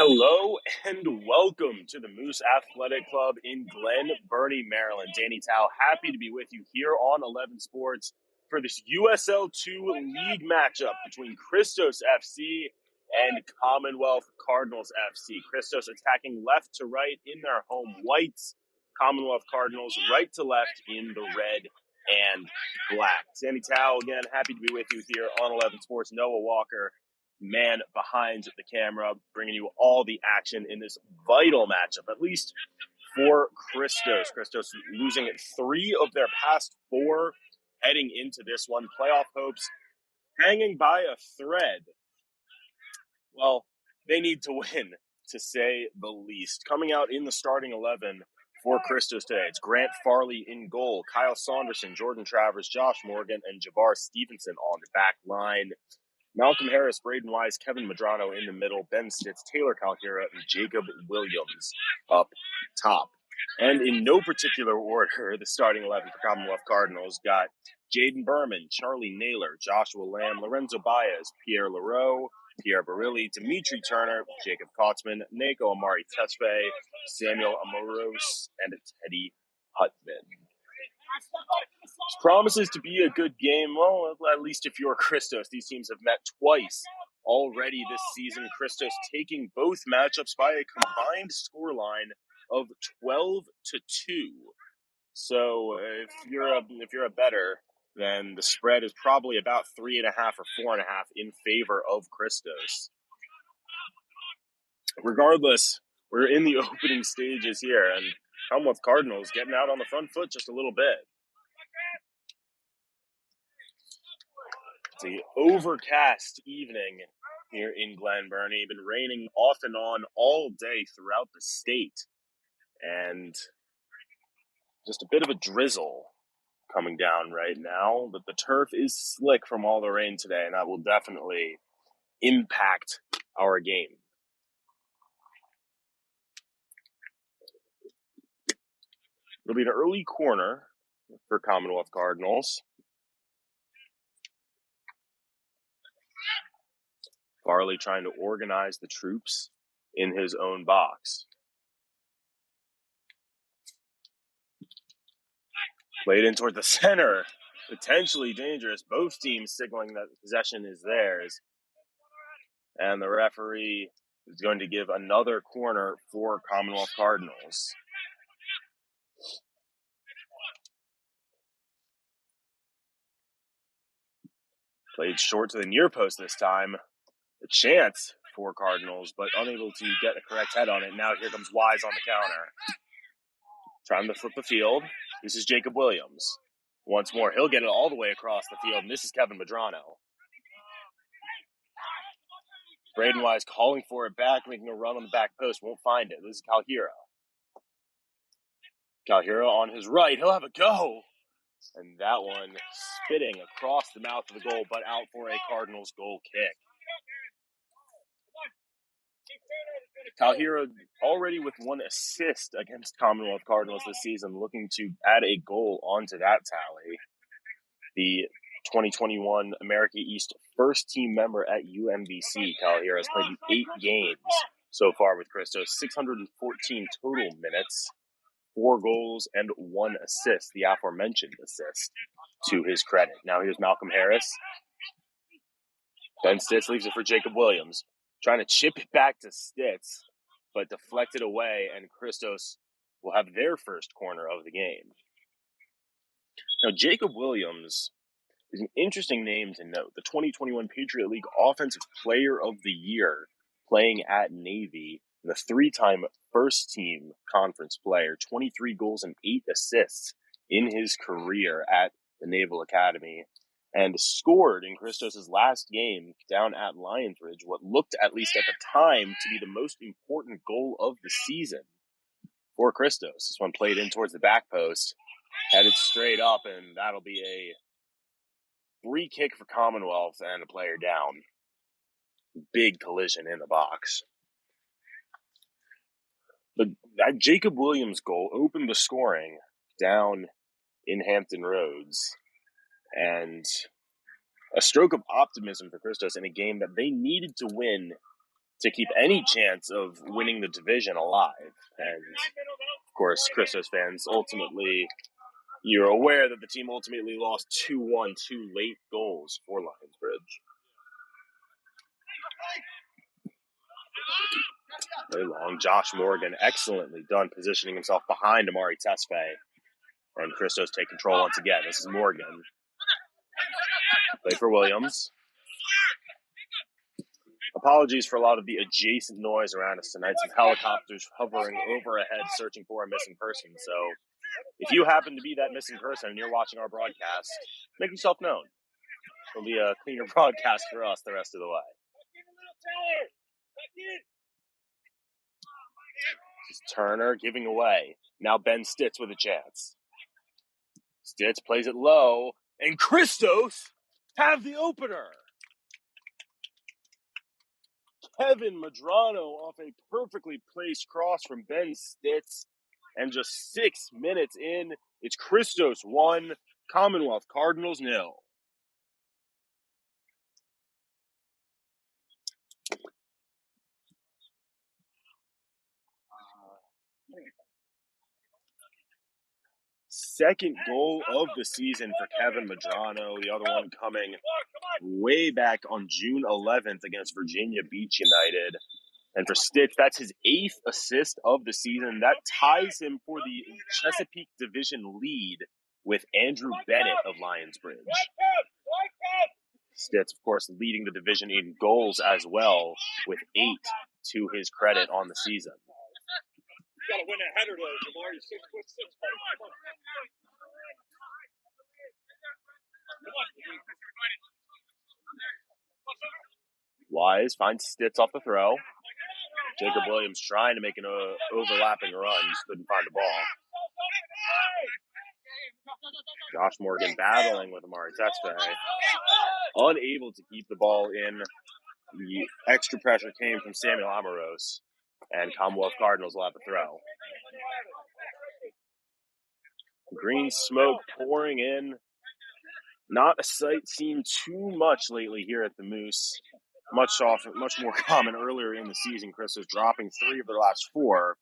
Hello and welcome to the Moose Athletic Club in Glen Burnie, Maryland. Danny Tao, happy to be with you here on 11 Sports for this USL2 League matchup between Christos FC and Commonwealth Cardinals FC. Christos attacking left to right in their home whites, Commonwealth Cardinals right to left in the red and black. Danny Tao, again, happy to be with you here on 11 Sports. Noah Walker, man behind the camera, bringing you all the action in this vital matchup, at least for Christos. Christos losing 3 of their past 4 heading into this one. Playoff hopes hanging by a thread. Well, they need to win, to say the least. Coming out in the starting 11 for Christos today, it's Grant Farley in goal, Kyle Saunderson, Jordan Travers, Josh Morgan, and Jabbar Stevenson on the back line. Malcolm Harris, Braden Wise, Kevin Medrano in the middle, Ben Stitz, Taylor Calhera, and Jacob Williams up top. And in no particular order, the starting 11 for Commonwealth Cardinals got Jaden Berman, Charlie Naylor, Joshua Lamb, Lorenzo Baez, Pierre Leroux, Pierre Barilli, Dimitri Turner, Jacob Kotzman, Nako Amari Tesfaye, Samuel Amoros, and Teddy Hudson. This promises to be a good game. Well, at least if you're Christos. These teams have met twice already this season. Christos taking both matchups by a combined scoreline of 12-2. So if you're a bettor, then the spread is probably about 3.5 or 4.5 in favor of Christos. Regardless, we're in the opening stages here, and Commonwealth Cardinals getting out on the front foot just a little bit. It's an overcast evening here in Glen Burnie. Been raining off and on all day throughout the state. And just a bit of a drizzle coming down right now. But the turf is slick from all the rain today, and that will definitely impact our game. It'll be an early corner for Commonwealth Cardinals. Farley trying to organize the troops in his own box. Played in toward the center. Potentially dangerous. Both teams signaling that possession is theirs. And the referee is going to give another corner for Commonwealth Cardinals. Played short to the near post this time. A chance for Cardinals, but unable to get a correct head on it. Now here comes Wise on the counter. Trying to flip the field. This is Jacob Williams. Once more, he'll get it all the way across the field, and this is Kevin Medrano. Braden Wise calling for it back, making a run on the back post. Won't find it. This is Calhera. Calhera on his right. He'll have a go. And that one spitting across the mouth of the goal, but out for a Cardinals goal kick. Calhera already with 1 assist against Commonwealth Cardinals this season, looking to add a goal onto that tally. The 2021 America East first team member at UMBC, Calhera has played 8 games so far with Christos, 614 total minutes, 4 goals and 1 assist, the aforementioned assist to his credit. Now here's Malcolm Harris. Ben Stitz leaves it for Jacob Williams. Trying to chip it back to Stitz, but deflected away, and Christos will have their first corner of the game. Now, Jacob Williams is an interesting name to note. The 2021 Patriot League Offensive Player of the Year, playing at Navy, and the 3-time first-team conference player, 23 goals and 8 assists in his career at the Naval Academy, and scored in Christos' last game down at Lions Ridge what looked, at least at the time, to be the most important goal of the season for Christos. This one played in towards the back post, headed straight up, and that'll be a free kick for Commonwealth and a player down. Big collision in the box. But that Jacob Williams goal opened the scoring down in Hampton Roads, and a stroke of optimism for Christos in a game that they needed to win to keep any chance of winning the division alive. And, of course, Christos fans, ultimately, you're aware that the team ultimately lost 2-1, 2 late goals for Lionsbridge. Very long. Josh Morgan, excellently done, positioning himself behind Amari Tesfaye. And Christos take control once again. This is Morgan. Play for Williams. Apologies for a lot of the adjacent noise around us tonight. Some helicopters hovering overhead searching for a missing person. So if you happen to be that missing person and you're watching our broadcast, make yourself known. It'll be a cleaner broadcast for us the rest of the way. Turner giving away. Now Ben Stitz with a chance. Stitz plays it low, and Christos have the opener. Kevin Medrano off a perfectly placed cross from Ben Stitz. And just 6 minutes in, it's Christos 1, Commonwealth Cardinals 0. Second goal of the season for Kevin Medrano. The other one coming way back on June 11th against Virginia Beach United. And for Stitz, that's his 8th assist of the season. That ties him for the Chesapeake Division lead with Andrew Bennett of Lionsbridge. Stitz, of course, leading the division in goals as well, with 8 to his credit on the season. Got to win a header though, Jamar. You're 6'6". Wise finds Stitz off the throw. Jacob Williams trying to make an overlapping run, just couldn't find the ball. Josh Morgan battling with Amari Tesfaye, unable to keep the ball in. The extra pressure came from Samuel Amoros, and Commonwealth Cardinals will have a throw. Green smoke pouring in. Not a sight seen too much lately here at the Moose. Much more common earlier in the season. Christos dropping 3 of their last 4.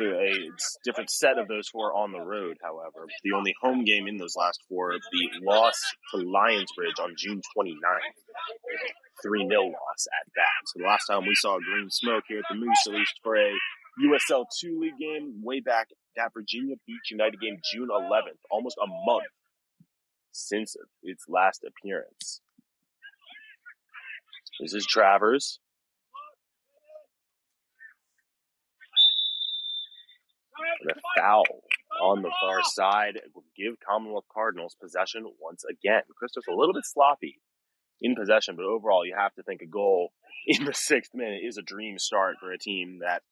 A different set of those 4 on the road, however. The only home game in those last 4, the loss to Lionsbridge on June 29th. 3-0 loss at that. So the last time we saw green smoke here at the Moose, at least for a USL 2 league game, way back that Virginia Beach United game, June 11th, almost a month since its last appearance. This is Travers. And a foul on the far side will give Commonwealth Cardinals possession once again. Christos a little bit sloppy in possession, but overall you have to think a goal in the 6th minute is a dream start for a team that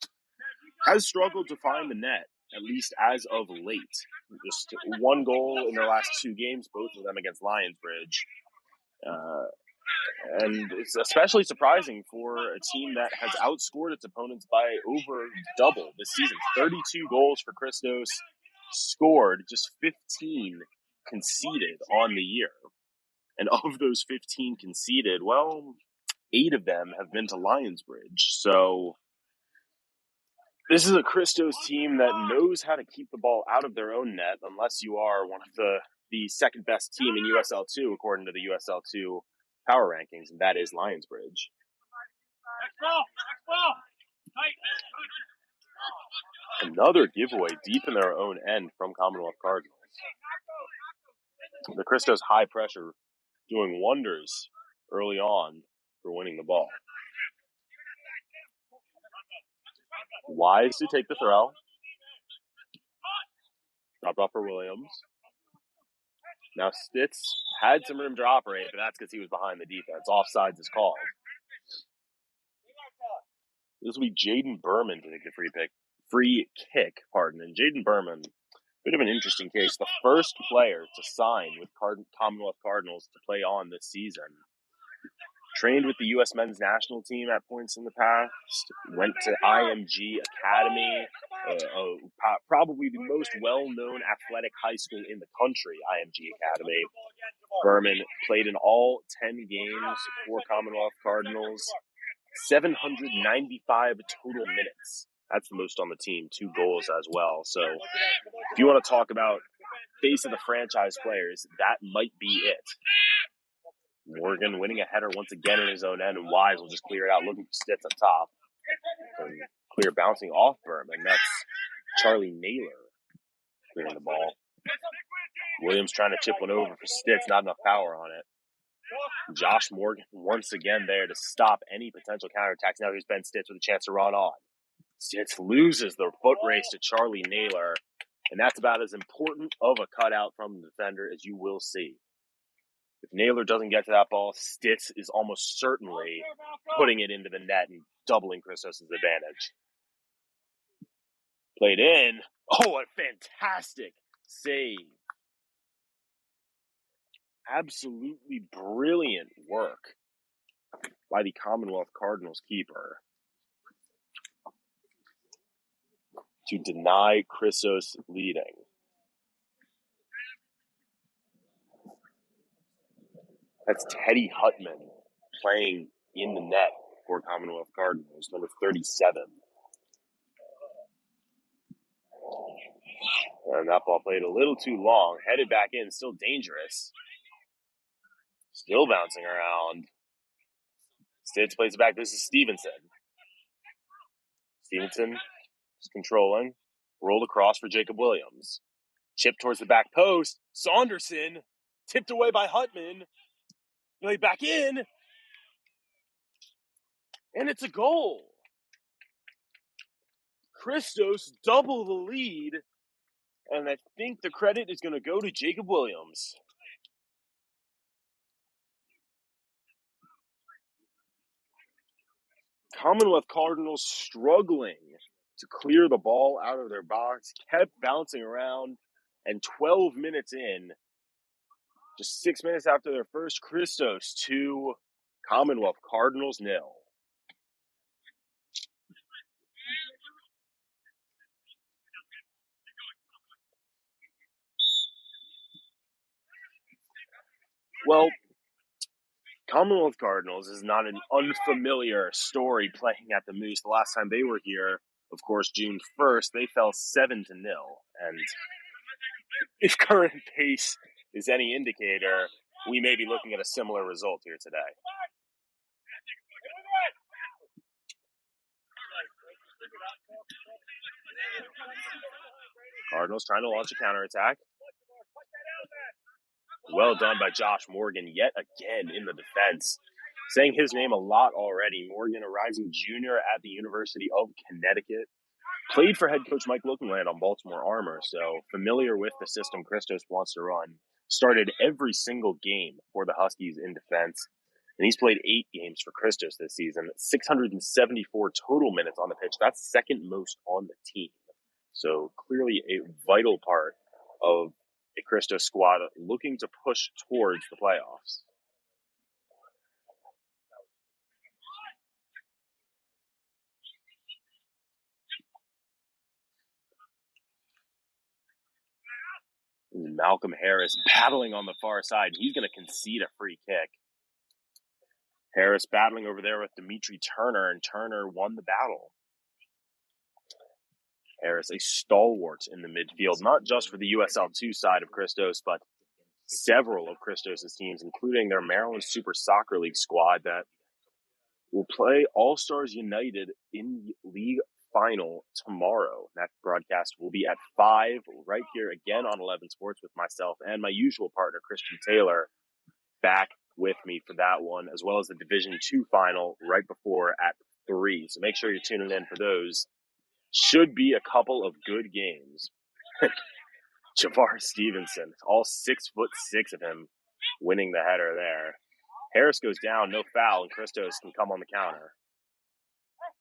has struggled to find the net, at least as of late. Just 1 goal in their last 2 games, both of them against Lionsbridge. And it's especially surprising for a team that has outscored its opponents by over double this season. 32 goals for Christos, scored, just 15 conceded on the year. And of those 15 conceded, well, 8 of them have been to Lionsbridge. So this is a Christos team that knows how to keep the ball out of their own net, unless you are one of the second best team in USL 2, according to the USL 2 power rankings, and that is Lionsbridge. Another giveaway deep in their own end from Commonwealth Cardinals. The Christos high pressure doing wonders early on for winning the ball. Wise to take the throw. Dropped off for Williams. Now Stitz had some room to operate, but that's because he was behind the defense. Offsides is called. This will be Jaden Berman to take the free kick. And Jaden Berman, bit of an interesting case. The first player to sign with Commonwealth Cardinals to play on this season. Trained with the U.S. men's national team at points in the past. Went to IMG Academy, probably the most well-known athletic high school in the country, IMG Academy. Berman played in all 10 games for Commonwealth Cardinals. 795 total minutes. That's the most on the team, 2 goals as well. So if you want to talk about face of the franchise players, that might be it. Morgan winning a header once again in his own end, and Wise will just clear it out, looking for Stitz up top. And clear bouncing off Berman. That's Charlie Naylor clearing the ball. Williams trying to chip one over for Stitz, not enough power on it. Josh Morgan once again there to stop any potential counterattacks. Now here's Ben Stitz with a chance to run on. Stitz loses the foot race to Charlie Naylor, and that's about as important of a cutout from the defender as you will see. If Naylor doesn't get to that ball, Stitz is almost certainly putting it into the net and doubling Christos' advantage. Played in. Oh, a fantastic save. Absolutely brilliant work by the Commonwealth Cardinals keeper to deny Christos leading. That's Teddy Hutman playing in the net for Commonwealth Cardinals, number 37. And that ball played a little too long. Headed back in, still dangerous. Still bouncing around. Stitz plays it back. This is Stevenson. Stevenson is controlling. Rolled across for Jacob Williams. Chip towards the back post. Saunderson tipped away by Hutman. Played back in. And it's a goal. Christos double the lead. And I think the credit is going to go to Jacob Williams. Commonwealth Cardinals struggling to clear the ball out of their box, kept bouncing around, and 12 minutes in, just 6 minutes after their first, Christos 2, Commonwealth Cardinals 0. Well, Commonwealth Cardinals is not an unfamiliar story playing at the Moose. The last time they were here, of course, June 1st, they fell 7-0. And if current pace is any indicator, we may be looking at a similar result here today. Cardinals trying to launch a counterattack. Well done by Josh Morgan yet again in the defense. Saying his name a lot already. Morgan, a rising junior at the University of Connecticut. Played for head coach Mike Lokenland on Baltimore Armor, so familiar with the system Christos wants to run. Started every single game for the Huskies in defense. And he's played 8 games for Christos this season. 674 total minutes on the pitch. That's second most on the team. So clearly a vital part of a Christos squad looking to push towards the playoffs. Malcolm Harris battling on the far side. He's going to concede a free kick. Harris battling over there with Dimitri Turner, and Turner won the battle. Harris, a stalwart in the midfield, not just for the USL2 side of Christos, but several of Christos' teams, including their Maryland Super Soccer League squad that will play All-Stars United in the league final tomorrow. That broadcast will be at 5 right here again on 11 Sports with myself and my usual partner, Christian Taylor, back with me for that one, as well as the Division II final right before at 3. So make sure you're tuning in for those. Should be a couple of good games. Javar Stevenson, all 6'6" of him, winning the header there. Harris goes down, no foul, and Christos can come on the counter.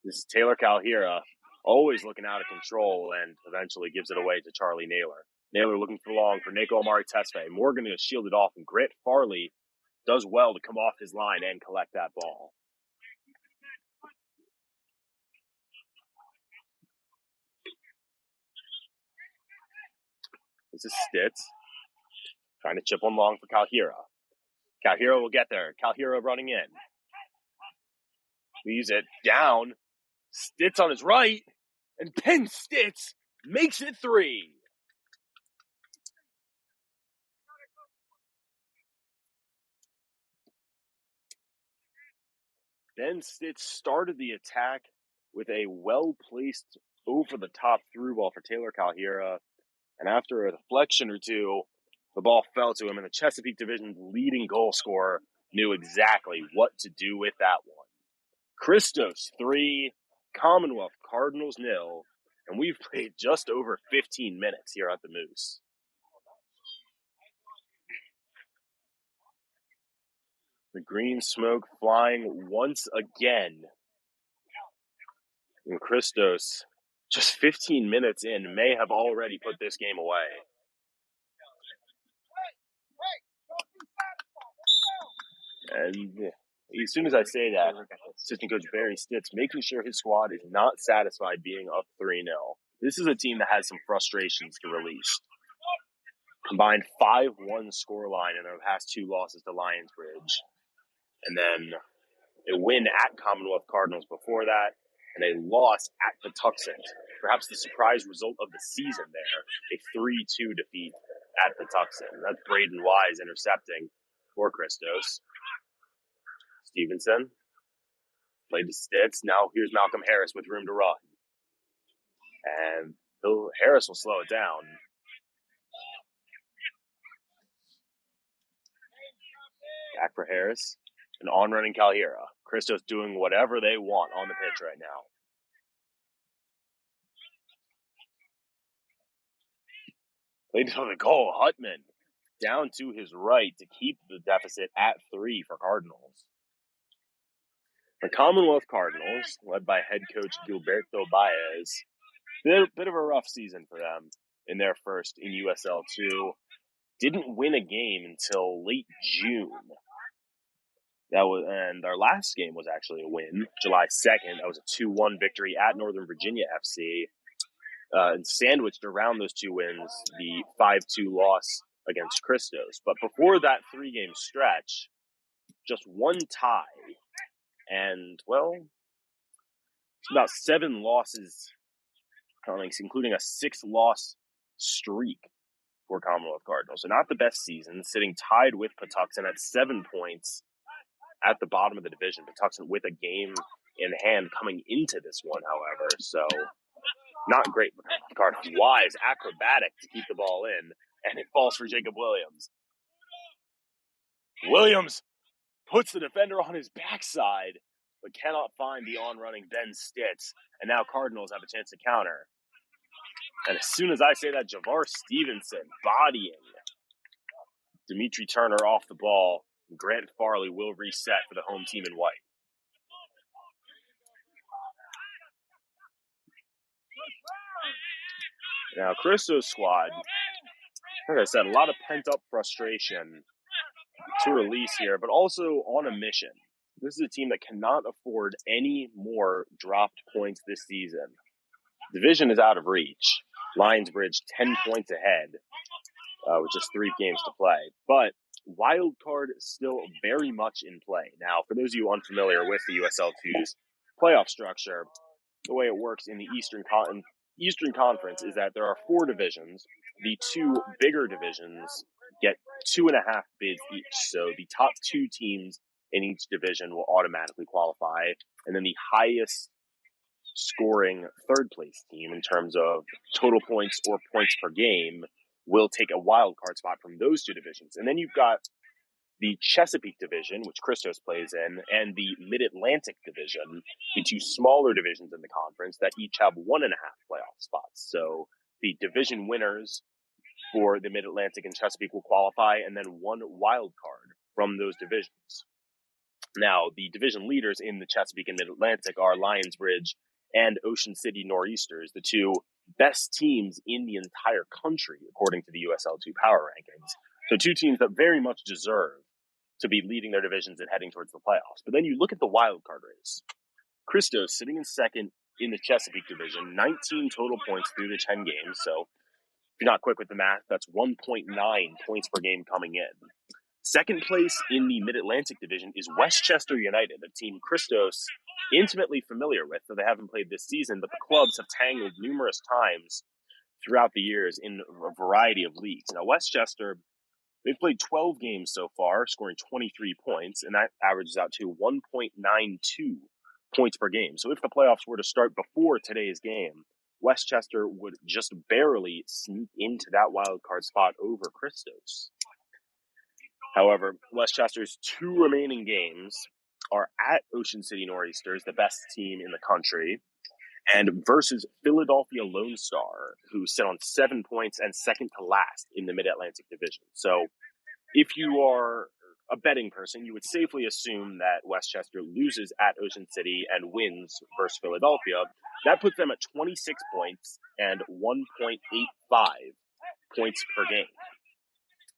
This is Taylor Calhira, always looking out of control, and eventually gives it away to Charlie Naylor. Naylor looking for long for Nico Amari Tesfaye. Morgan is shielded off, and Grant Farley does well to come off his line and collect that ball. This is Stitz trying to chip one long for Calhira. Calhira will get there. Calhira running in. Leaves it down. Stitz on his right. And Penn Stitz makes it 3. Ben Stitz started the attack with a well-placed over-the-top through ball for Taylor Calhera. And after a deflection or two, the ball fell to him, and the Chesapeake Division's leading goal scorer knew exactly what to do with that one. Christos 3, Commonwealth Cardinals 0, and we've played just over 15 minutes here at the Moose. The green smoke flying once again. And Christos, just 15 minutes in, may have already put this game away. And as soon as I say that, assistant coach Barry Stitz making sure his squad is not satisfied being up 3-0. This is a team that has some frustrations to release. Combined 5-1 scoreline in their past 2 losses to Lionsbridge. And then a win at Commonwealth Cardinals before that, and a loss at Patuxent. Perhaps the surprise result of the season there, a 3-2 defeat at Patuxent. That's Braden Wise intercepting for Christos. Stevenson played to Stitz. Now here's Malcolm Harris with room to run. And Harris will slow it down. Back for Harris. And on-running Calhera. Christos doing whatever they want on the pitch right now. Played to the goal. Hutman down to his right to keep the deficit at 3 for Cardinals. The Commonwealth Cardinals, led by head coach Gilberto Baez, bit of a rough season for them in their first in USL 2. Didn't win a game until late June. And our last game was actually a win, July 2nd. That was a 2-1 victory at Northern Virginia FC. And sandwiched around those 2 wins, the 5-2 loss against Christos. But before that 3-game stretch, just 1 tie. And, well, it's about 7 losses, including a 6-loss streak for Commonwealth Cardinals. So not the best season, sitting tied with Patuxent at 7 points at the bottom of the division. Patuxent with a game in hand coming into this one, however. So not great for Cardinals. Wise, acrobatic to keep the ball in, and it falls for Jacob Williams. Williams puts the defender on his backside, but cannot find the on-running Ben Stitz. And now Cardinals have a chance to counter. And as soon as I say that, Javar Stevenson bodying Dimitri Turner off the ball. Grant Farley will reset for the home team in white. Now, Christos' squad, like I said, a lot of pent-up frustration to release here, but also on a mission. This is a team that cannot afford any more dropped points this season. Division is out of reach. Lionsbridge 10 points ahead, with just 3 games to play. But wild card is still very much in play. Now, for those of you unfamiliar with the USL2's playoff structure, the way it works in the Eastern Conference is that there are 4 divisions. The 2 bigger divisions get 2.5 bids each. So the top 2 teams in each division will automatically qualify. And then the highest scoring third place team in terms of total points or points per game will take a wild card spot from those 2 divisions. And then you've got the Chesapeake Division, which Christos plays in, and the Mid-Atlantic Division, the 2 smaller divisions in the conference that each have 1.5 playoff spots. So the division winners for the Mid-Atlantic and Chesapeake will qualify, and then 1 wild card from those divisions. Now, the division leaders in the Chesapeake and Mid-Atlantic are Lionsbridge and Ocean City Nor'easters, the 2 best teams in the entire country, according to the USL2 power rankings. So 2 teams that very much deserve to be leading their divisions and heading towards the playoffs. But then you look at the wild card race. Christos sitting in second in the Chesapeake division, 19 total points through the 10 games. So if you're not quick with the math, that's 1.9 points per game coming in. Second place in the Mid-Atlantic Division is Westchester United, a team Christos intimately familiar with, though they haven't played this season, but the clubs have tangled numerous times throughout the years in a variety of leagues. Now, Westchester, they've played 12 games so far, scoring 23 points, and that averages out to 1.92 points per game. So if the playoffs were to start before today's game, Westchester would just barely sneak into that wild card spot over Christos. However, Westchester's two remaining games are at Ocean City Nor'easters, the best team in the country, and versus Philadelphia Lone Star, who sit on 7 points and second to last in the Mid-Atlantic Division. So if you are a betting person, you would safely assume that Westchester loses at Ocean City and wins versus Philadelphia. That puts them at 26 points and 1.85 points per game.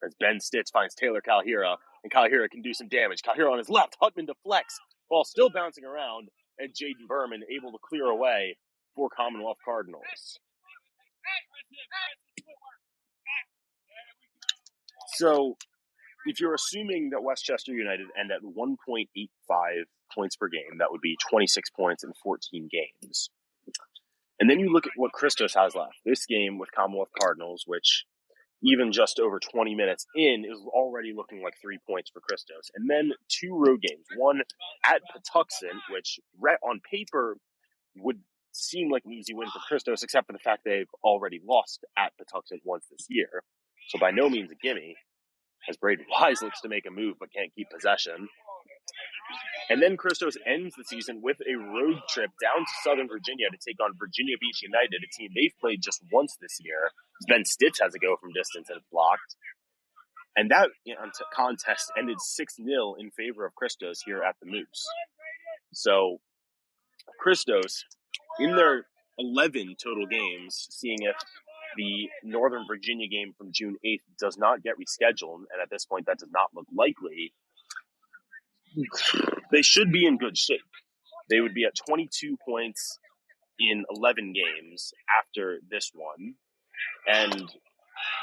As Ben Stitz finds Taylor Calhira, and Calhira can do some damage. Calhira on his left, Hutman deflects while still bouncing around, and Jaden Berman able to clear away for Commonwealth Cardinals. So, if you're assuming that Westchester United end at 1.85 points per game, that would be 26 points in 14 games. And then you look at what Christos has left. This game with Commonwealth Cardinals, which even just over 20 minutes in, is already looking like 3 points for Christos. And then two road games, one at Patuxent, which on paper would seem like an easy win for Christos, except for the fact they've already lost at Patuxent once this year. So by no means a gimme, as Braden Wise looks to make a move but can't keep possession. And then Christos ends the season with a road trip down to Southern Virginia to take on Virginia Beach United, a team they've played just once this year. Ben Stitz has a go from distance and it's blocked. And that contest ended 6-0 in favor of Christos here at the Moose. So Christos, in their 11 total games, seeing if the Northern Virginia game from June 8th does not get rescheduled, and at this point that does not look likely, they should be in good shape. They would be at 22 points in 11 games after this one. And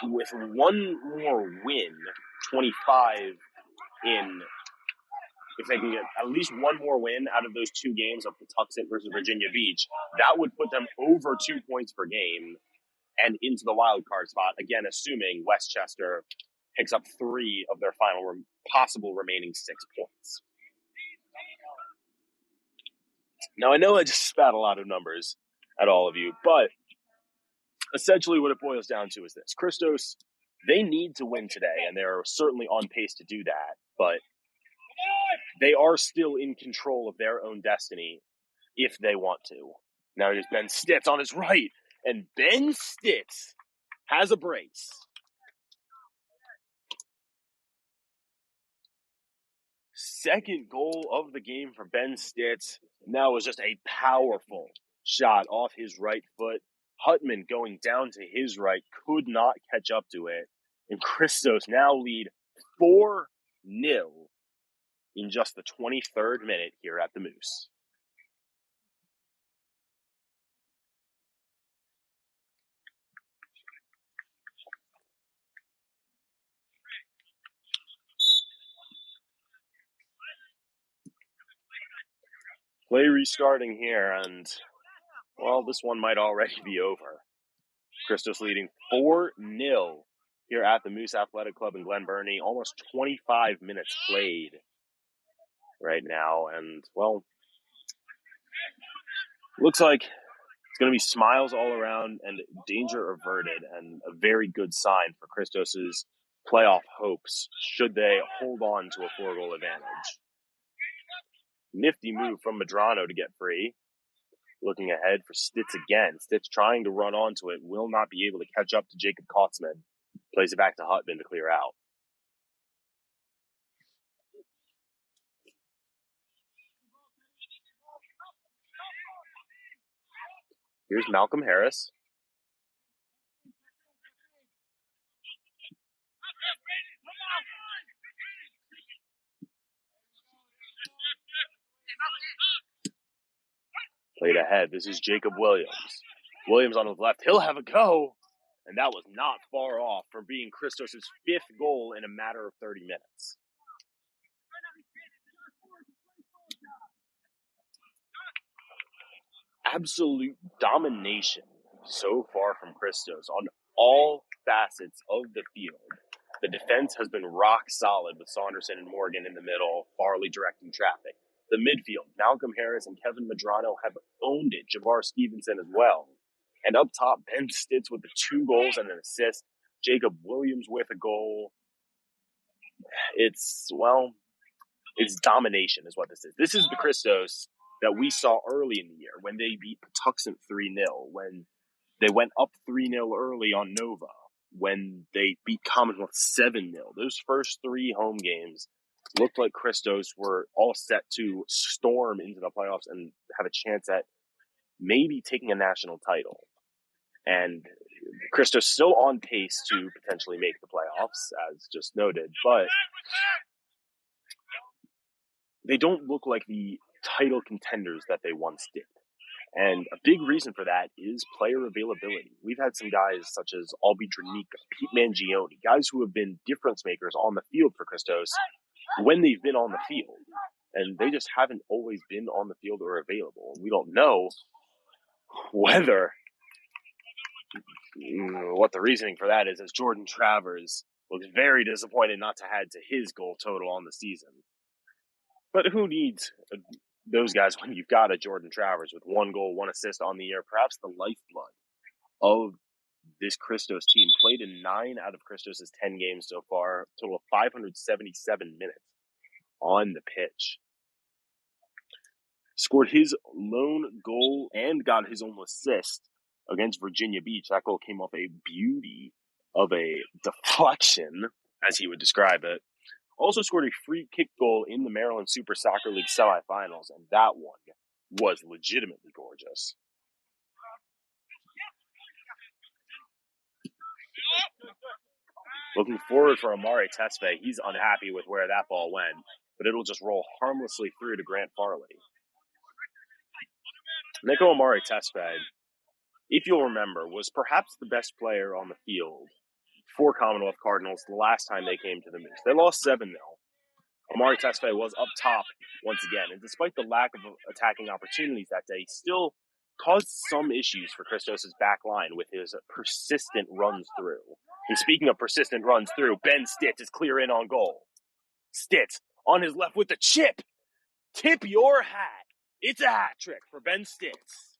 with one more win, 25 in, if they can get at least one more win out of those two games of Patuxent versus Virginia Beach, that would put them over 2 points per game and into the wild card spot, again, assuming Westchester picks up 3 of their final possible remaining 6 points. Now, I know I just spat a lot of numbers at all of you, but essentially what it boils down to is this. Christos, they need to win today, and they're certainly on pace to do that, but they are still in control of their own destiny if they want to. Now here's Ben Stitz on his right, and Ben Stitz has a brace. Second goal of the game for Ben Stitz. Now was just a powerful shot off his right foot. Hutman going down to his right could not catch up to it. And Christos now lead 4-0 in just the 23rd minute here at the Moose. Play restarting here, and, well, this one might already be over. Christos leading 4-0 here at the Moose Athletic Club in Glen Burnie. Almost 25 minutes played right now, and, well, looks like it's going to be smiles all around and danger averted, and a very good sign for Christos's playoff hopes should they hold on to a 4-goal advantage. Nifty move from Medrano to get free. Looking ahead for Stitz again. Stitz trying to run onto it, will not be able to catch up to Jacob Kotzman. Plays it back to Hutman to clear out. Here's Malcolm Harris. Played ahead. This is Jacob Williams. Williams on the left. He'll have a go. And that was not far off from being Christos' 5th goal in a matter of 30 minutes. Absolute domination so far from Christos on all facets of the field. The defense has been rock solid with Saunderson and Morgan in the middle, Farley directing traffic. The midfield, Malcolm Harris and Kevin Medrano have owned it, Jabbar Stevenson as well. And up top, Ben Stitz with the 2 goals and an assist, Jacob Williams with a goal. It's domination is what this is. This is the Christos that we saw early in the year when they beat Patuxent 3-0, when they went up 3-0 early on Nova, when they beat Commonwealth 7-0. Those first 3 home games looked like Christos were all set to storm into the playoffs and have a chance at maybe taking a national title. And Christos still on pace to potentially make the playoffs, as just noted, but they don't look like the title contenders that they once did. And a big reason for that is player availability. We've had some guys such as Albi Dranica, Pete Mangione, guys who have been difference makers on the field for Christos when they've been on the field. And they just haven't always been on the field or available. And we don't know whether what the reasoning for that is, as Jordan Travers looks very disappointed not to add to his goal total on the season. But who needs those guys when you've got a Jordan Travers with 1 goal, 1 assist on the year, perhaps the lifeblood of this Christos team? Played in 9 out of Christos' 10 games so far, total of 577 minutes on the pitch. Scored his lone goal and got his own assist against Virginia Beach. That goal came off a beauty of a deflection, as he would describe it. Also scored a free kick goal in the Maryland Super Soccer League semifinals, and that one was legitimately gorgeous. Looking forward for Amari Tesfaye. He's unhappy with where that ball went, but it'll just roll harmlessly through to Grant Farley. Nico Amari Tesfaye, if you'll remember, was perhaps the best player on the field for Commonwealth Cardinals the last time they came to the Moose. They lost 7-0. Amari Tesfaye was up top once again, and despite the lack of attacking opportunities that day, he still caused some issues for Christos' back line with his persistent runs through. And speaking of persistent runs through, Ben Stitz is clear in on goal. Stitz on his left with the chip. Tip your hat. It's a hat trick for Ben Stitz.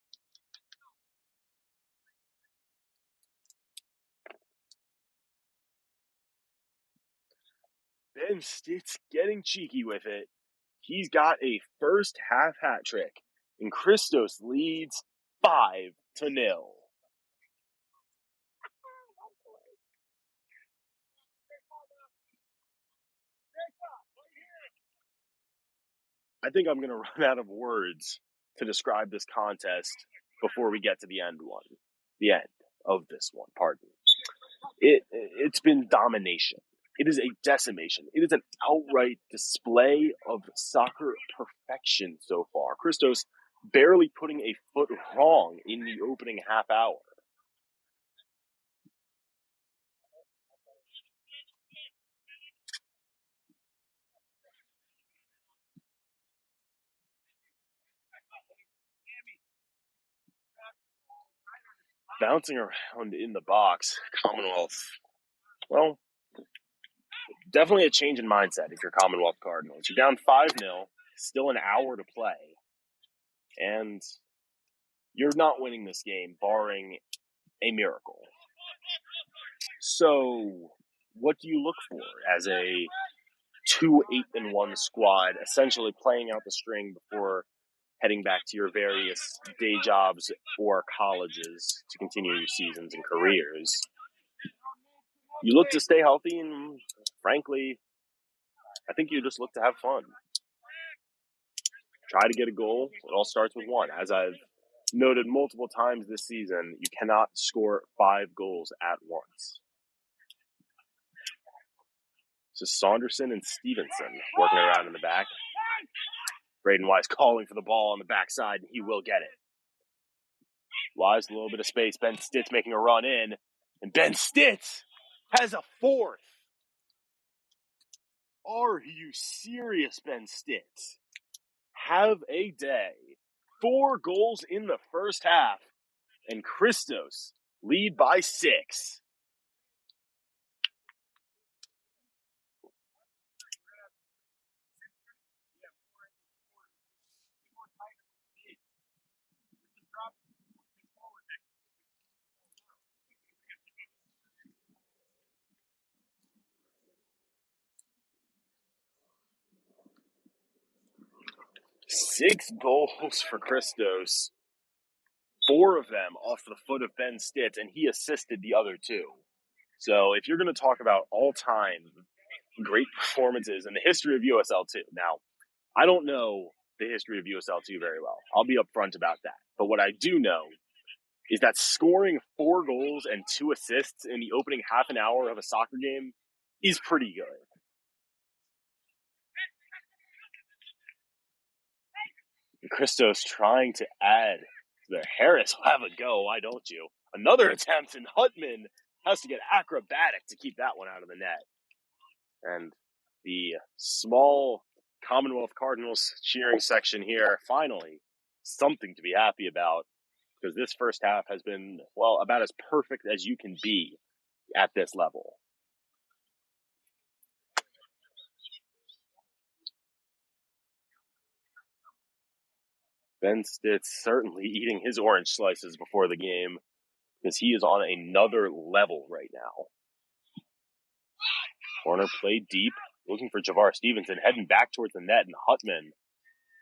Ben Stitz getting cheeky with it. He's got a first half hat trick, and Christos leads 5-0. I think I'm going to run out of words to describe this contest before we get to the end of this one, pardon. It's been domination. It is a decimation. It is an outright display of soccer perfection so far. Christos barely putting a foot wrong in the opening half hour. Bouncing around in the box, Commonwealth, well, definitely a change in mindset if you're Commonwealth Cardinals. You're down 5-0, still an hour to play, and you're not winning this game barring a miracle. So, what do you look for as a 2-8-1 squad, essentially playing out the string before heading back to your various day jobs or colleges to continue your seasons and careers? You look to stay healthy, and frankly, I think you just look to have fun. Try to get a goal. It all starts with one. As I've noted multiple times this season, you cannot score 5 goals at once. So Saunderson and Stevenson working around in the back. Braden Wise calling for the ball on the backside, and he will get it. Wise, a little bit of space. Ben Stitz making a run in. And Ben Stitz has a fourth. Are you serious, Ben Stitz? Have a day. 4 goals in the first half. And Christos lead by 6. Six goals for Christos. 4 of them off the foot of Ben Stitz, and he assisted the other 2. So if you're going to talk about all-time great performances in the history of USL2, now, I don't know the history of USL2 very well. I'll be upfront about that. But what I do know is that scoring 4 goals and 2 assists in the opening half an hour of a soccer game is pretty good. And Christos trying to add to their Harris will have a go, why don't you? Another attempt, and Hudson has to get acrobatic to keep that one out of the net. And the small Commonwealth Cardinals cheering section here, finally, something to be happy about, because this first half has been, well, about as perfect as you can be at this level. Ben Stitz certainly eating his orange slices before the game, because he is on another level right now. Corner played deep, looking for Javar Stevenson, heading back towards the net, and Hutman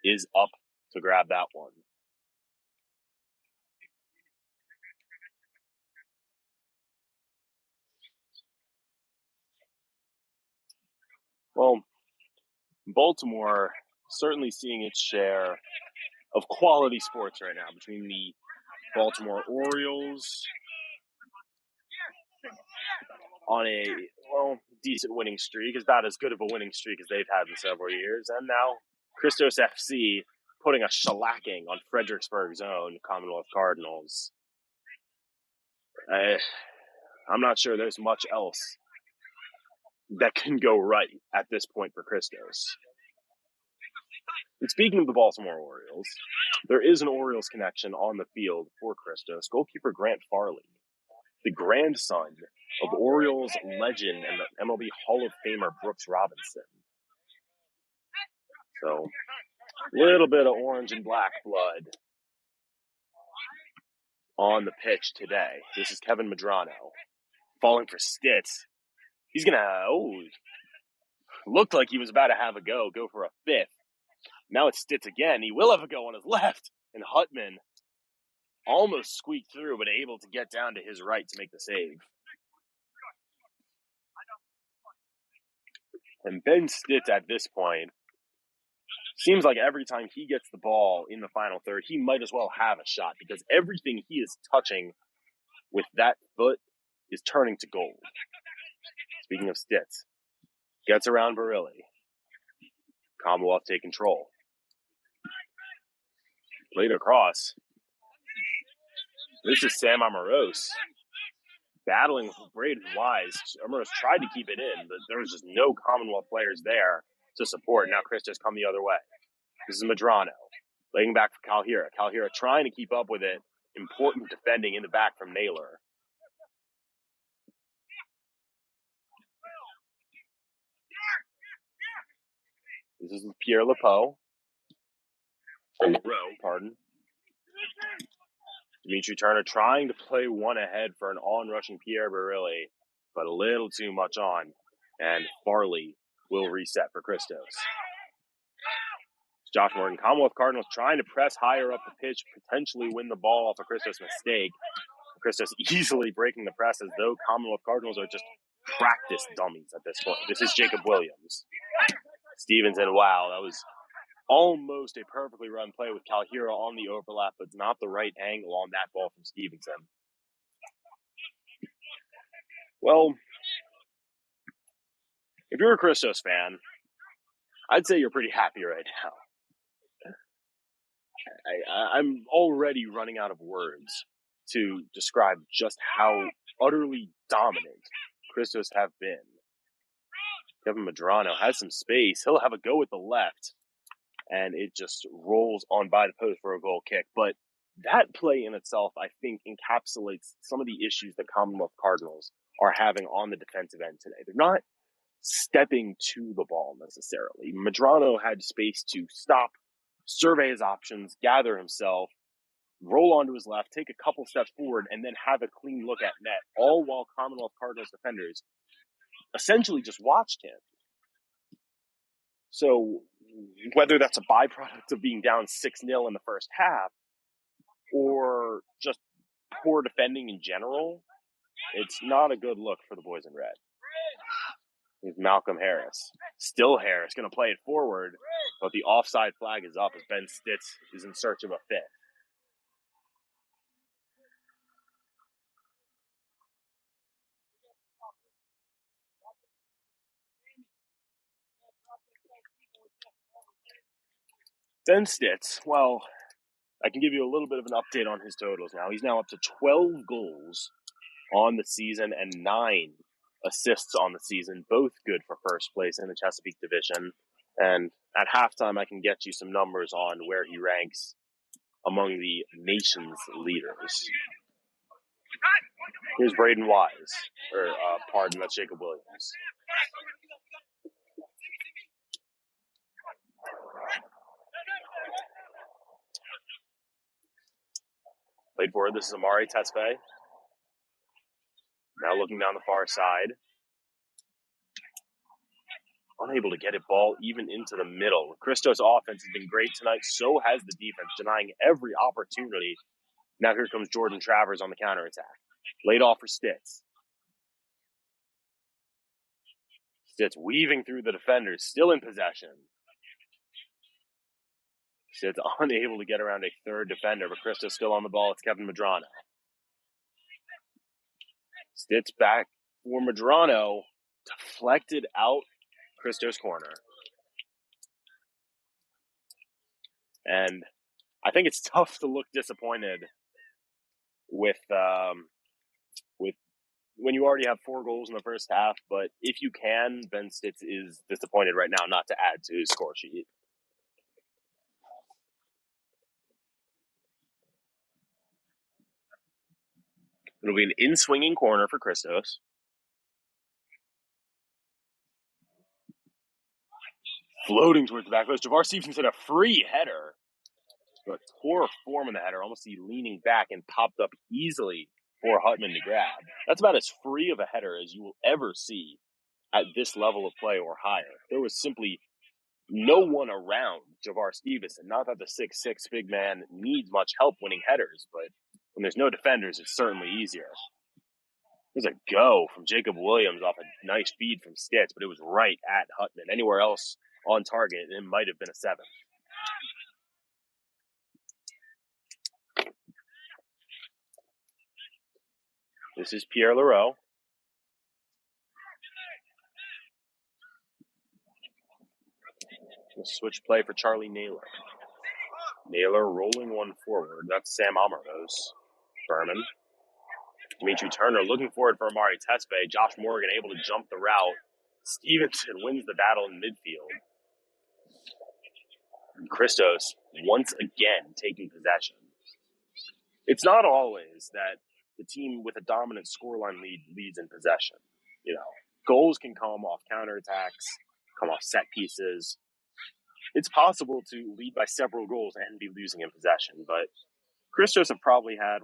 is up to grab that one. Well, Baltimore certainly seeing its share of quality sports right now between the Baltimore Orioles on a, well, decent winning streak, about as good of a winning streak as they've had in several years, and now Christos FC putting a shellacking on Fredericksburg's own Commonwealth Cardinals. I'm not sure there's much else that can go right at this point for Christos. And speaking of the Baltimore Orioles, there is an Orioles connection on the field for Christos. Goalkeeper Grant Farley, the grandson of Orioles legend and the MLB Hall of Famer Brooks Robinson. So, a little bit of orange and black blood on the pitch today. This is Kevin Medrano falling for Stitz. He's going to, looked like he was about to have a go for a 5th. Now it's Stitz again. He will have a go on his left. And Hutman almost squeaked through, but able to get down to his right to make the save. And Ben Stitz at this point, seems like every time he gets the ball in the final third, he might as well have a shot, because everything he is touching with that foot is turning to gold. Speaking of Stitz, gets around Barilli. Commonwealth take control. Played across. This is Sam Amoros battling with Braden Wise. Amoros tried to keep it in, but there was just no Commonwealth players there to support. Now Christos come the other way. This is Medrano laying back for Calhira. Calhira trying to keep up with it. Important defending in the back from Naylor. This is Pierre Lepeau. Pardon. Dimitri Turner trying to play one ahead for an on-rushing Pierre Barilli, but a little too much on. And Farley will reset for Christos. Josh Morton, Commonwealth Cardinals trying to press higher up the pitch, potentially win the ball off a Christos mistake. Christos easily breaking the press, as though Commonwealth Cardinals are just practice dummies at this point. This is Jacob Williams. Stevenson, wow, that was almost a perfectly run play with Calhira on the overlap, but not the right angle on that ball from Stevenson. Well, if you're a Christos fan, I'd say you're pretty happy right now. I'm already running out of words to describe just how utterly dominant Christos have been. Kevin Medrano has some space. He'll have a go with the left, and it just rolls on by the post for a goal kick. But that play in itself, I think, encapsulates some of the issues that Commonwealth Cardinals are having on the defensive end today. They're not stepping to the ball necessarily. Medrano had space to stop, survey his options, gather himself, roll onto his left, take a couple steps forward, and then have a clean look at net, all while Commonwealth Cardinals defenders essentially just watched him. So whether that's a byproduct of being down 6-0 in the first half or just poor defending in general, it's not a good look for the boys in red. Here's Malcolm Harris. Still Harris going to play it forward, but the offside flag is up as Ben Stitz is in search of a fifth. Ben Stitz, well, I can give you a little bit of an update on his totals now. He's now up to 12 goals on the season and 9 assists on the season, both good for first place in the Chesapeake Division. And at halftime, I can get you some numbers on where he ranks among the nation's leaders. Here's Braden Wise, that's Jacob Williams. Played forward, this is Amari Tesfaye. Now looking down the far side. Unable to get it ball even into the middle. Christos' offense has been great tonight. So has the defense, denying every opportunity. Now here comes Jordan Travers on the counterattack. Laid off for Stitz. Stitz weaving through the defenders, still in possession. Stitz unable to get around a third defender, but Christos still on the ball. It's Kevin Medrano. Stitz back for Medrano. Deflected out Christos' corner. And I think it's tough to look disappointed with when you already have 4 goals in the first half. But if you can, Ben Stitz is disappointed right now not to add to his score sheet. It'll be an in-swinging corner for Christos. Floating towards the back post. Javar Stevenson hit a free header. But poor form in the header, almost leaning back and popped up easily for Hutman to grab. That's about as free of a header as you will ever see at this level of play or higher. There was simply no one around Javar Stevenson. Not that the 6'6" big man needs much help winning headers, but when there's no defenders, it's certainly easier. There's a go from Jacob Williams off a nice feed from Stitz, but it was right at Hutman. Anywhere else on target, it might have been a 7. This is Pierre Leroux. Switch play for Charlie Naylor. Naylor rolling one forward. That's Sam Amaros. Berman. Dimitri Turner looking forward for Amari Tesfaye. Josh Morgan able to jump the route. Stevenson wins the battle in midfield. And Christos once again taking possession. It's not always that the team with a dominant scoreline lead leads in possession. Goals can come off counterattacks, come off set pieces. It's possible to lead by several goals and be losing in possession, but Christos have probably had,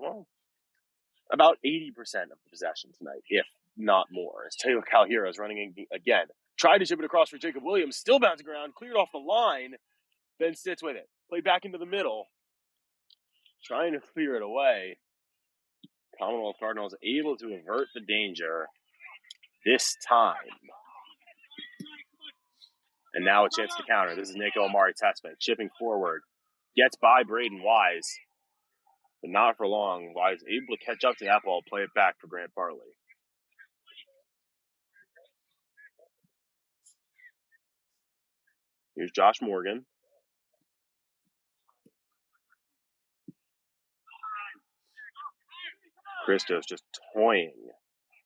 about 80% of the possession tonight, if not more. As Taylor Calhero is running again. Tried to ship it across for Jacob Williams, still bouncing around, cleared off the line. Ben Stitz with it. Played back into the middle. Trying to clear it away. Commonwealth Cardinals able to avert the danger this time. And now a chance to counter. This is Nico Amari Tesfaye chipping forward. Gets by Braden Wise. But not for long. Wise able to catch up to that ball, play it back for Grant Farley. Here's Josh Morgan. Christos just toying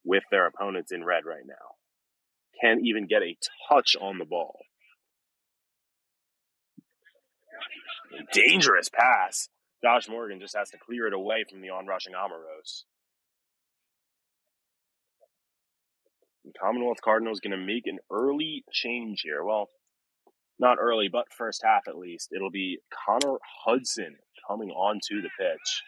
with their opponents in red right now. Can't even get a touch on the ball. Dangerous pass. Josh Morgan just has to clear it away from the onrushing Amoros. The Commonwealth Cardinals going to make an early change here. Well, not early, but first half at least. It'll be Connor Hudson coming onto the pitch.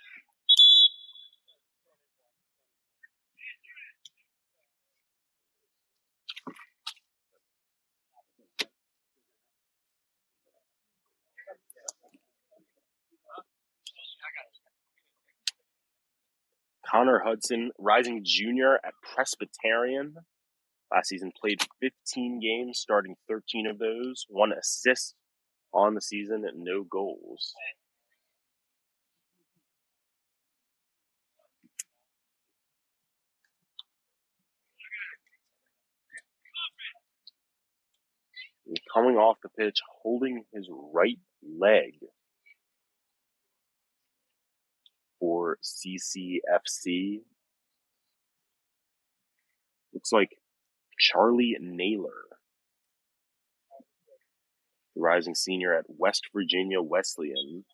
Connor Hudson, rising junior at Presbyterian. Last season played 15 games, starting 13 of those. 1 assist on the season and no goals. And coming off the pitch, holding his right leg for CCFC. Looks like Charlie Naylor, the rising senior at West Virginia Wesleyan.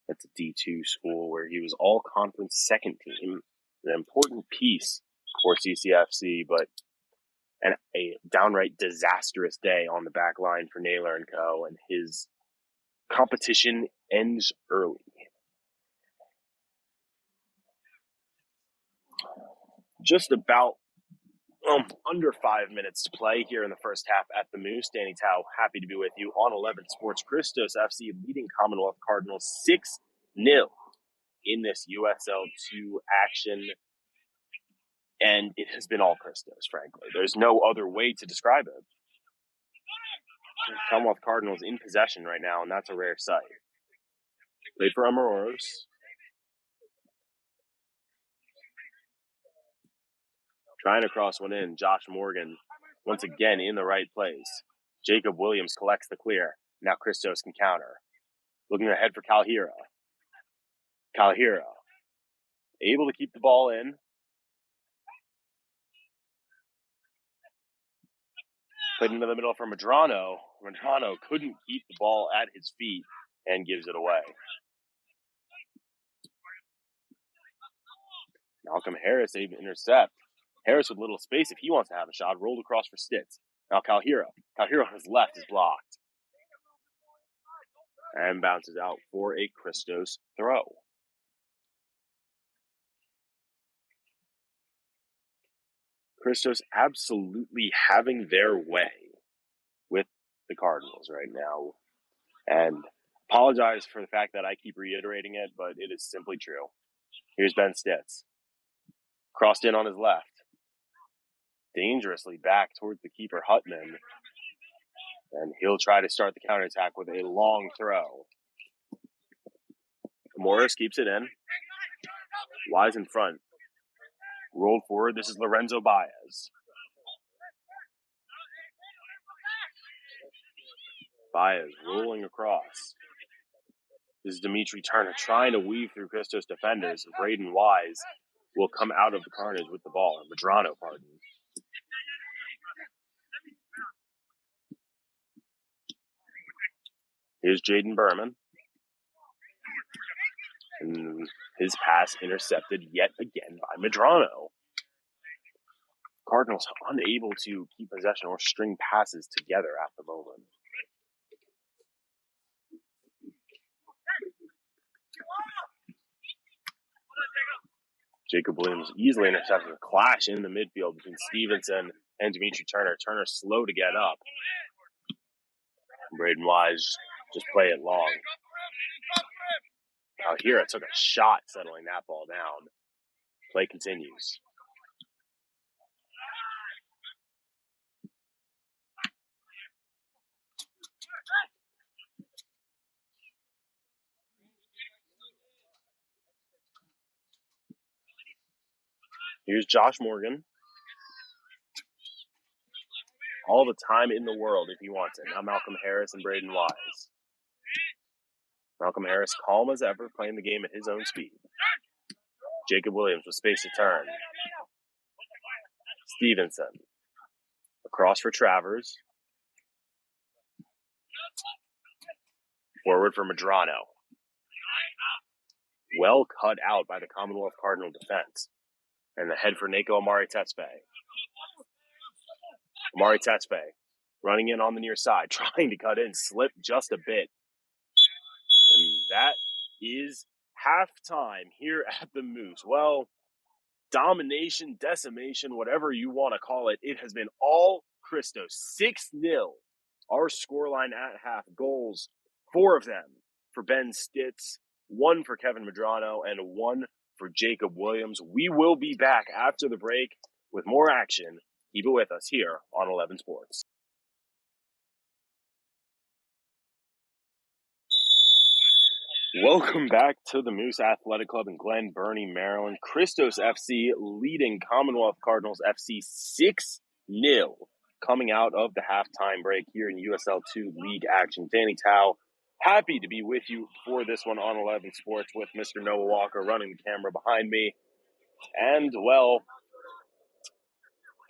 That's a D2 school where he was all-conference second team. An important piece for CCFC, but a downright disastrous day on the back line for Naylor and co. And his competition ends early. Just about under 5 minutes to play here in the first half at the Moose. Danny Tao, happy to be with you on 11 Sports. Christos FC leading Commonwealth Cardinals 6-0 in this USL 2 action. And it has been all Christos, frankly. There's no other way to describe it. Commonwealth Cardinals in possession right now, and that's a rare sight. Played for Amoros. Trying to cross one in. Josh Morgan, once again, in the right place. Jacob Williams collects the clear. Now Christos can counter. Looking ahead for Calhira. Calhira, able to keep the ball in. Played into the middle for Medrano. Medrano couldn't keep the ball at his feet and gives it away. Malcolm Harris able to intercept. Harris with little space if he wants to have a shot. Rolled across for Stitz. Now Calhira. Calhira on his left is blocked. And bounces out for a Christos throw. Christos absolutely having their way with the Cardinals right now. And apologize for the fact that I keep reiterating it, but it is simply true. Here's Ben Stitz. Crossed in on his left. Dangerously back towards the keeper, Hutman. And he'll try to start the counterattack with a long throw. Morris keeps it in. Wise in front. Rolled forward. This is Lorenzo Baez. Baez rolling across. This is Dimitri Turner trying to weave through Christos defenders. Braden Wise will come out of the carnage with the ball. Medrano, pardon. Here's Jaden Berman. And his pass intercepted yet again by Medrano. Cardinals unable to keep possession or string passes together at the moment. Jacob Williams easily intercepted a clash in the midfield between Stevenson and Dimitri Turner. Turner slow to get up. Braden Wise just play it long. Calhira took a shot settling that ball down. Play continues. Here's Josh Morgan. All the time in the world if he wants it. Now Malcolm Harris and Braden Wise. Malcolm Harris calm as ever, playing the game at his own speed. Jacob Williams with space to turn. Stevenson. Across for Travers. Forward for Medrano. Well cut out by the Commonwealth Cardinal defense. And the head for Nako Amari Tespe. Amari Tespe running in on the near side, trying to cut in, slipped just a bit. And that is halftime here at the Moose. Well, domination, decimation, whatever you want to call it, it has been all Christos. 6-0. Our scoreline at half. Goals, 4 of them for Ben Stitz, 1 for Kevin Medrano, and 1 for Jacob Williams. We will be back after the break with more action. Keep it with us here on 11 Sports. Welcome back to the Moose Athletic Club in Glen Burnie, Maryland. Christos FC leading Commonwealth Cardinals FC 6-0 coming out of the halftime break here in USL 2 League action. Danny Tao, happy to be with you for this one on 11 Sports with Mr. Noah Walker running the camera behind me. And, well,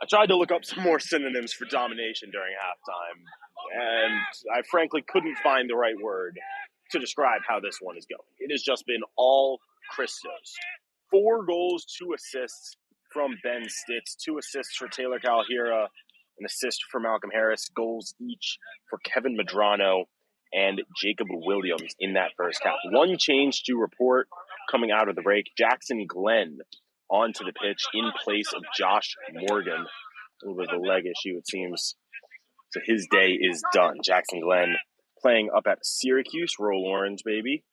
I tried to look up some more synonyms for domination during halftime, and I frankly couldn't find the right word to describe how this one is going. It has just been all Christos. 4 goals, 2 assists from Ben Stitz, 2 assists for Taylor Calhira, an assist for Malcolm Harris, goals each for Kevin Medrano and Jacob Williams in that first half. One change to report coming out of the break. Jackson Glenn onto the pitch in place of Josh Morgan. A little bit of a leg issue, it seems. So his day is done. Jackson Glenn playing up at Syracuse, Roll Orange, baby.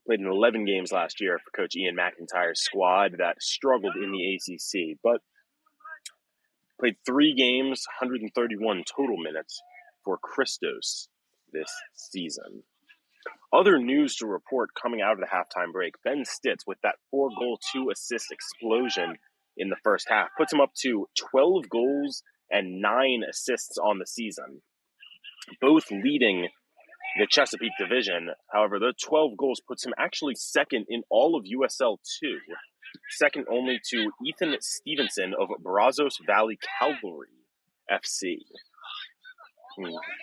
Played in 11 games last year for Coach Ian McIntyre's squad that struggled in the ACC, but played 3 games, 131 total minutes for Christos this season. Other news to report coming out of the halftime break. Ben Stitz with that 4-goal, 2-assist explosion in the first half puts him up to 12 goals and 9 assists on the season, both leading the Chesapeake division. However, the 12 goals puts him actually second in all of USL 2, second only to Ethan Stevenson of Brazos Valley Cavalry FC.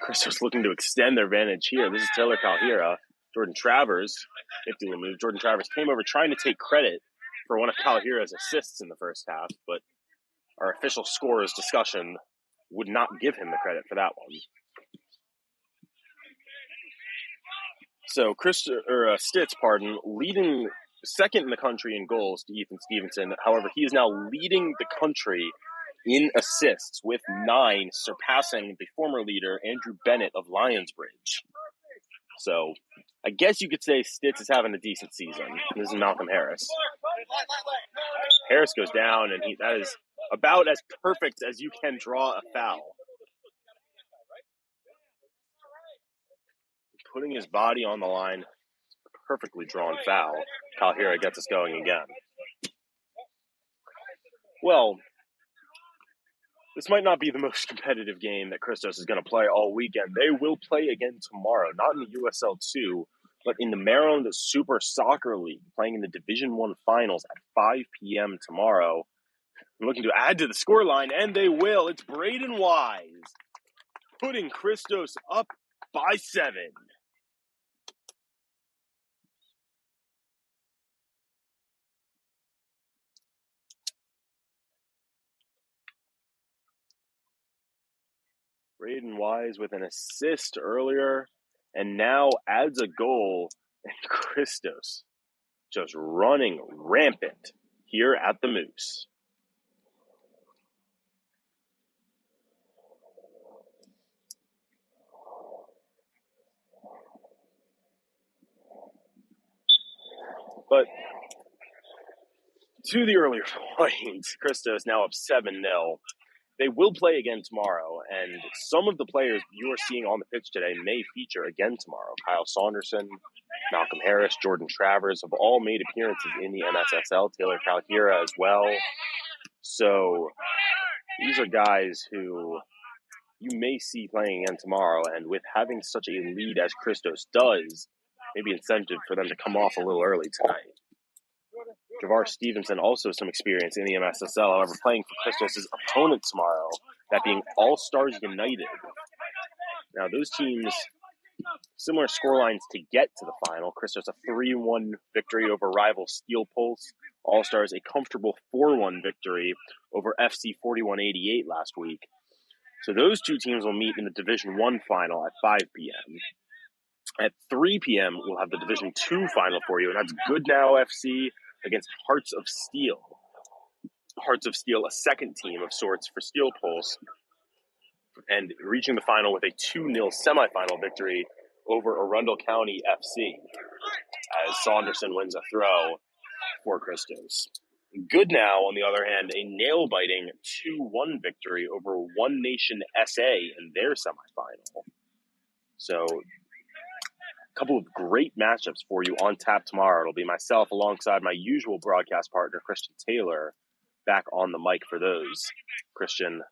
Christos looking to extend their advantage here. This is Taylor Calhira. Jordan Travers, 50 move. Jordan Travers came over trying to take credit for one of Calhira's assists in the first half, but our official scorers discussion would not give him the credit for that one. So Stitz, leading second in the country in goals to Ethan Stevenson. However, he is now leading the country in assists with 9, surpassing the former leader, Andrew Bennett of Lionsbridge. So I guess you could say Stitz is having a decent season. This is Malcolm Harris. Harris goes down, and that is about as perfect as you can draw a foul. Putting his body on the line, perfectly drawn foul. Calhira gets us going again. Well, this might not be the most competitive game that Christos is going to play all weekend. They will play again tomorrow, not in the USL 2, but in the Maryland Super Soccer League, playing in the Division 1 finals at 5 p.m. tomorrow. I'm looking to add to the scoreline, and they will. It's Braden Wise putting Christos up by 7. Braden Wise with an assist earlier, and now adds a goal, and Christos just running rampant here at the Moose. But to the earlier point, Christos now up 7-0. They will play again tomorrow, and some of the players you are seeing on the pitch today may feature again tomorrow. Kyle Saunderson, Malcolm Harris, Jordan Travers have all made appearances in the MSSL, Taylor Calhira as well. So these are guys who you may see playing again tomorrow, and with having such a lead as Christos does, maybe incentive for them to come off a little early tonight. Javar Stevenson, also some experience in the MSSL, however, playing for Christos' opponent tomorrow, that being All-Stars United. Now, those teams, similar scorelines to get to the final. Christos a 3-1 victory over rival Steel Pulse. All-Stars a comfortable 4-1 victory over FC 4188 last week. So those two teams will meet in the Division 1 final at 5 p.m. At 3 p.m., we'll have the Division 2 final for you, and that's Goodnow FC against Hearts of Steel. Hearts of Steel, a second team of sorts for Steel Pulse, and reaching the final with a 2-0 semifinal victory over Arundel County FC, as Saunderson wins a throw for Christos. Goodnow, on the other hand, a nail-biting 2-1 victory over One Nation SA in their semifinal. So, a couple of great matchups for you on tap tomorrow. It'll be myself alongside my usual broadcast partner, Christian Taylor, back on the mic for those. Christian,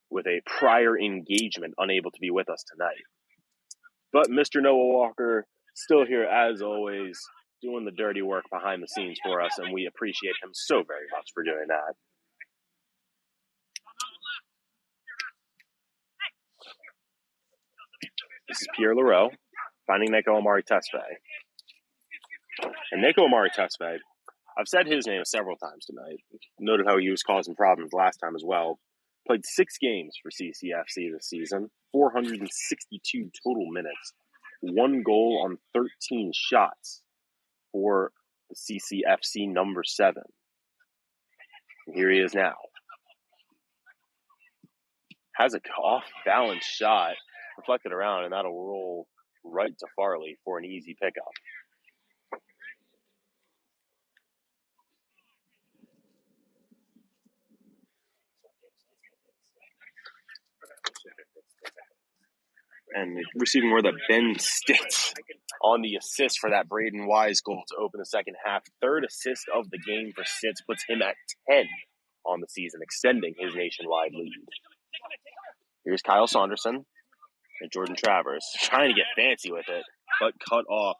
with a prior engagement, unable to be with us tonight. But Mr. Noah Walker, still here as always, doing the dirty work behind the scenes for us, and we appreciate him so very much for doing that. This is Pierre Leroux, finding Neko Omari Tesfaye. And Neko Omari Tesfaye, I've said his name several times tonight. Noted how he was causing problems last time as well. Played 6 games for CCFC this season, 462 total minutes, 1 goal on 13 shots for the CCFC number 7. And here he is now. Has a off-balance shot, reflected around, and that'll roll right to Farley for an easy pickup. And receiving word that Ben Stitz on the assist for that Braden Wise goal to open the second half. 3rd assist of the game for Stitz puts him at 10 on the season, extending his nationwide lead. Here's Kyle Saunderson and Jordan Travers trying to get fancy with it, but cut off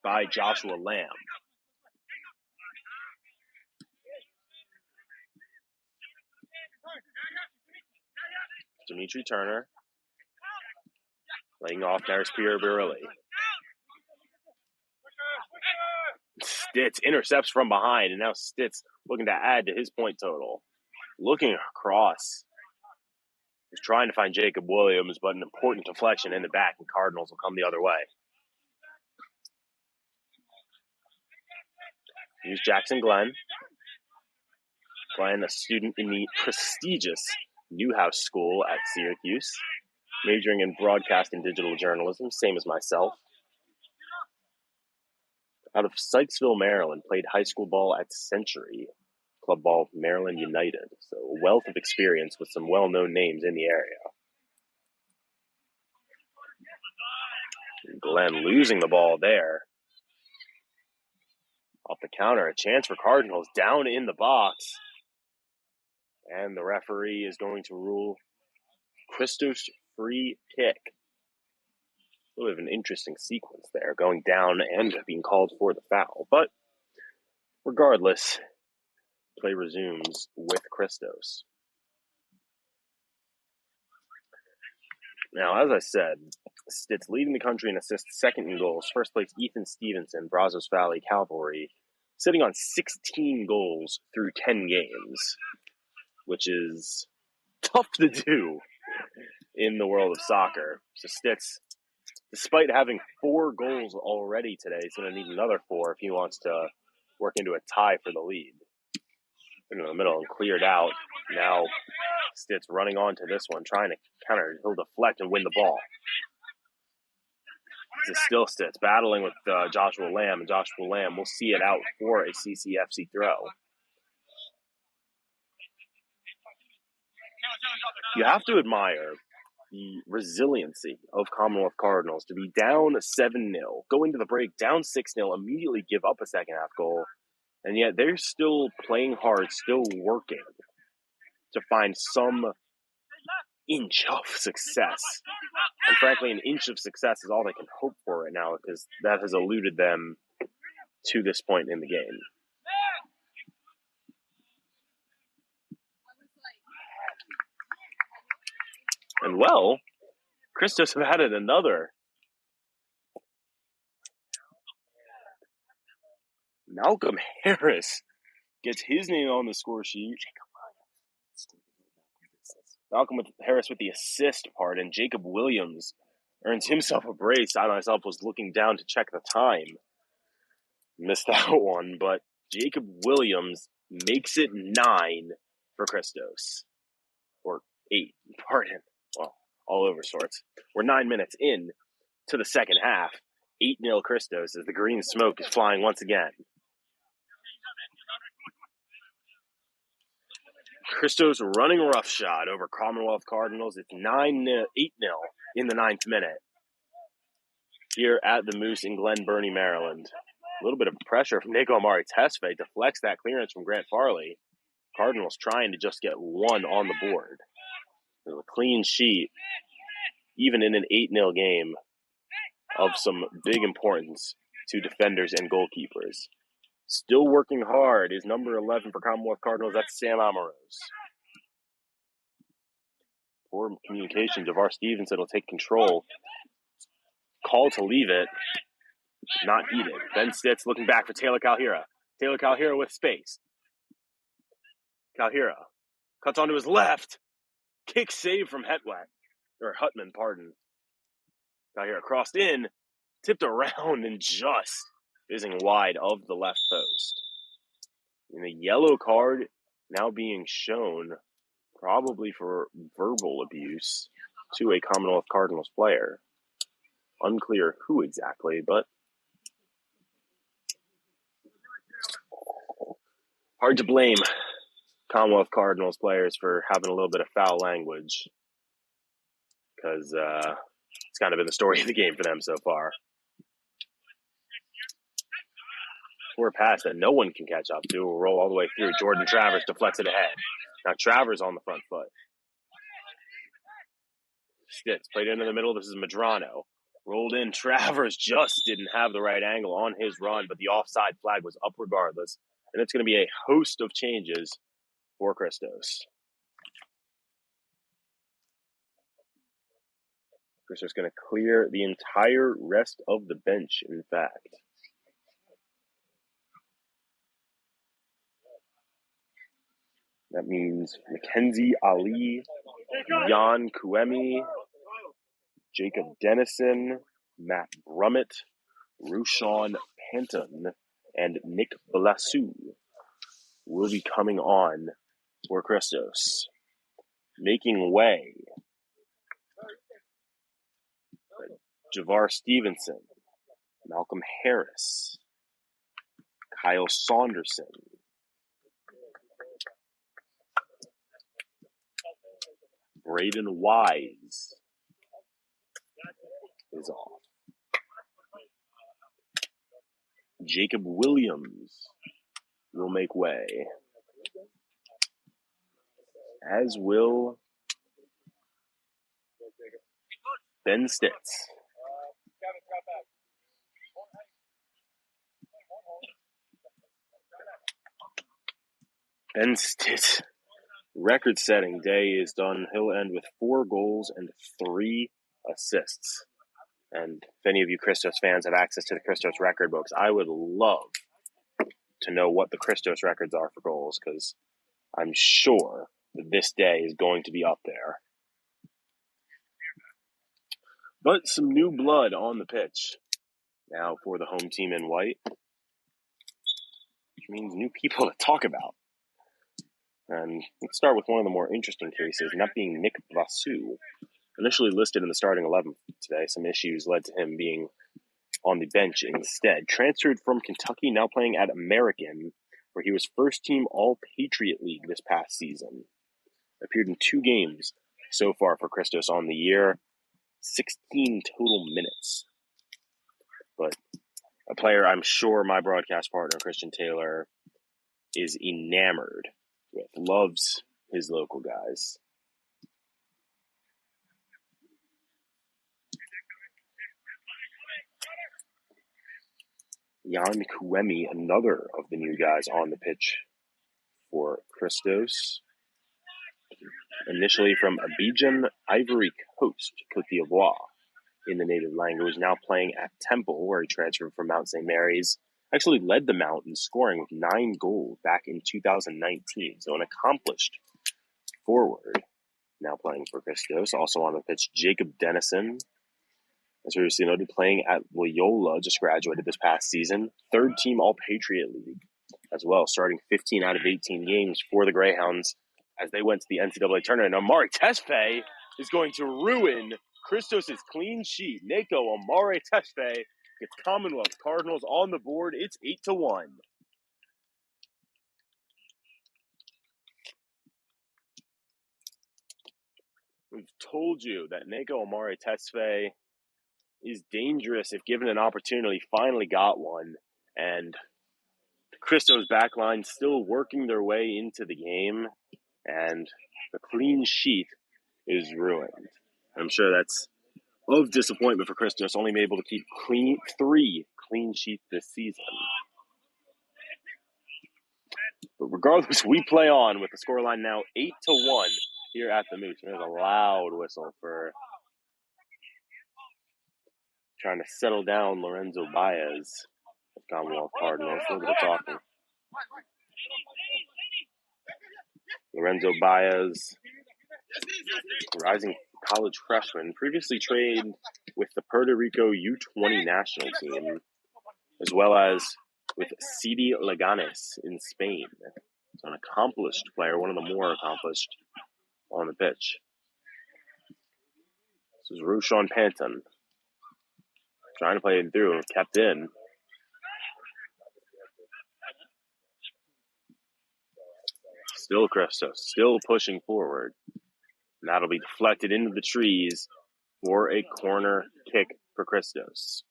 by Joshua Lamb. Dimitri Turner laying off Naris Pierre Barilli. Stitz intercepts from behind, and now Stitz looking to add to his point total. Looking across. He's trying to find Jacob Williams, but an important deflection in the back, and Cardinals will come the other way. Here's Jackson Glenn. Glenn, a student in the prestigious Newhouse School at Syracuse, majoring in broadcast and digital journalism, same as myself. Out of Sykesville, Maryland, played high school ball at Century, club ball Maryland United. So a wealth of experience with some well-known names in the area. Glenn losing the ball there. Off the counter, a chance for Cardinals down in the box. And the referee is going to rule Christos free kick. A little bit of an interesting sequence there, going down and being called for the foul. But regardless, play resumes with Christos. Now, as I said, Stitz leading the country in assists, second in goals. First place, Ethan Stevenson, Brazos Valley Cavalry, sitting on 16 goals through 10 games, which is tough to do in the world of soccer. So Stitz, despite having 4 goals already today, he's going to need another 4 if he wants to work into a tie for the lead. In the middle and cleared out. Now Stitz running on to this one, trying to counter. He'll deflect and win the ball. This is still Stitz battling with Joshua Lamb, and Joshua Lamb will see it out for a CCFC throw. You have to admire the resiliency of Commonwealth Cardinals to be down 7-0, going to the break down 6-0, immediately give up a second half goal, and yet they're still playing hard, still working to find some inch of success. And frankly, an inch of success is all they can hope for right now, because that has eluded them to this point in the game. And well, Christos have added another. Malcolm Harris gets his name on the score sheet. Malcolm Harris with the assist part, and Jacob Williams earns himself a brace. I myself was looking down to check the time. Missed that one, but Jacob Williams makes it 9 for Christos. Or 8, pardon. Well, all over sorts. We're 9 minutes in to the second half. 8-0 Christos as the green smoke is flying once again. Christos running roughshod over Commonwealth Cardinals. It's 8-0 in the 9th minute here at the Moose in Glen Burnie, Maryland. A little bit of pressure from Nico Amari Tesfaye deflects that clearance from Grant Farley. Cardinals trying to just get one on the board. There's a clean sheet, even in an 8-0 game, of some big importance to defenders and goalkeepers. Still working hard is number 11 for Commonwealth Cardinals. That's Sam Amorose. Poor communication. Javar Stevenson will take control. Call to leave it. Not heeded. Ben Stitz looking back for Taylor Calhira. Taylor Calhira with space. Calhira cuts onto his left. Kick save from Hutman, pardon. Calhira crossed in, tipped around, and just fizzing wide of the left post. And a yellow card now being shown, probably for verbal abuse, to a Commonwealth Cardinals player. Unclear who exactly, but hard to blame Commonwealth Cardinals players for having a little bit of foul language, because it's kind of been the story of the game for them so far. Poor pass that no one can catch up to. Will roll all the way through. Jordan Travers deflects it ahead. Now Travers on the front foot. Stitz played into the middle. This is Medrano. Rolled in. Travers just didn't have the right angle on his run, but the offside flag was up regardless. And it's going to be a host of changes for Christos. Christos is going to clear the entire rest of the bench, in fact. That means Mackenzie Ali, Jan Kuemi, Jacob Dennison, Matt Brummett, Rushawn Panton, and Nick Blasou will be coming on for Christos. Making way, Javar Stevenson, Malcolm Harris, Kyle Saunderson, Braden Wise is off. Jacob Williams will make way, as will Ben Stitz. Ben Stitz, record-setting day is done. He'll end with 4 goals and 3 assists. And if any of you Christos fans have access to the Christos record books, I would love to know what the Christos records are for goals, because I'm sure that this day is going to be up there. But some new blood on the pitch now for the home team in white, which means new people to talk about. And let's start with one of the more interesting cases, and that being Nick Blasou. Initially listed in the starting 11 today, some issues led to him being on the bench instead. Transferred from Kentucky, now playing at American, where he was first team All-Patriot League this past season. Appeared in 2 games so far for Christos on the year, 16 total minutes. But a player I'm sure my broadcast partner, Christian Taylor, is enamored with, loves his local guys. Jan Kuemi, another of the new guys on the pitch for Christos. initially from Abidjan, Ivory Coast, Côte d'Ivoire, in the native language, now playing at Temple, where he transferred from Mount St. Mary's. Actually led the Mount in scoring with 9 goals back in 2019. So an accomplished forward, now playing for Christos. Also on the pitch, Jacob Dennison, as previously noted, playing at Loyola, just graduated this past season. 3rd team All-Patriot League as well, starting 15 out of 18 games for the Greyhounds as they went to the NCAA tournament. Amari Tesfaye is going to ruin Christos' clean sheet. Neko Amari Tesfaye gets Commonwealth Cardinals on the board. It's 8-1. We've told you that Neko Amari Tesfaye is dangerous if given an opportunity. Finally got one. And Christos backline still working their way into the game. And the clean sheet is ruined. I'm sure that's of disappointment for Christos, only able to keep 3 clean sheets this season. But regardless, we play on with the scoreline now 8-1 here at the Moose. There's a loud whistle for trying to settle down Lorenzo Baez of Commonwealth Cardinals. A little bit of talking. Lorenzo Baez, rising college freshman, previously trained with the Puerto Rico U20 national team, as well as with CD Leganes in Spain. So an accomplished player, one of the more accomplished on the pitch. This is Roshan Panton, trying to play it through, kept in. Still Christos, still pushing forward. And that'll be deflected into the trees for a corner kick for Christos.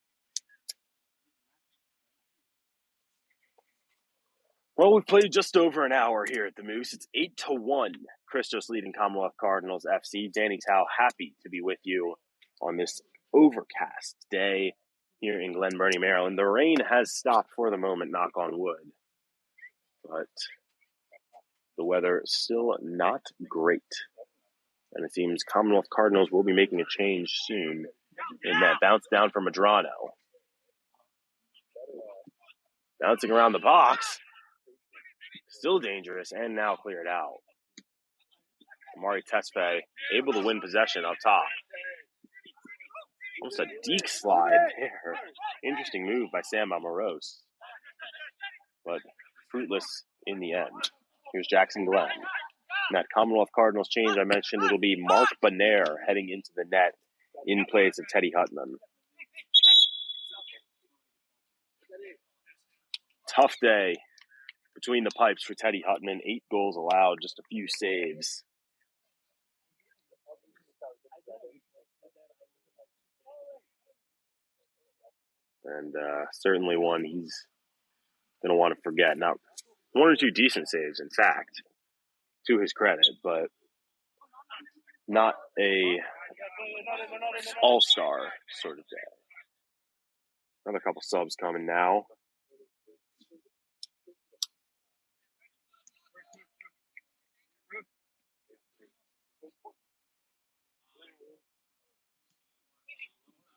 Well, we've played just over an hour here at the Moose. It's 8-1. Christos leading Commonwealth Cardinals FC. Danny Tao, happy to be with you on this overcast day here in Glen Burnie, Maryland. The rain has stopped for the moment, knock on wood. But the weather is still not great. And it seems Commonwealth Cardinals will be making a change soon in that bounce down from Medrano. Bouncing around the box. Still dangerous and now cleared out. Amari Tesfaye able to win possession up top. Almost a deke slide there. Interesting move by Sam Amoros. But fruitless in the end. Here's Jackson Glenn. And that Commonwealth Cardinals change I mentioned, it'll be Mark Bonaire heading into the net in place of Teddy Hutman. Tough day between the pipes for Teddy Hutman. 8 goals allowed, just a few saves. And certainly one he's going to want to forget. Now, 1 or 2 decent saves, in fact, to his credit, but not a all-star sort of day. Another couple subs coming now.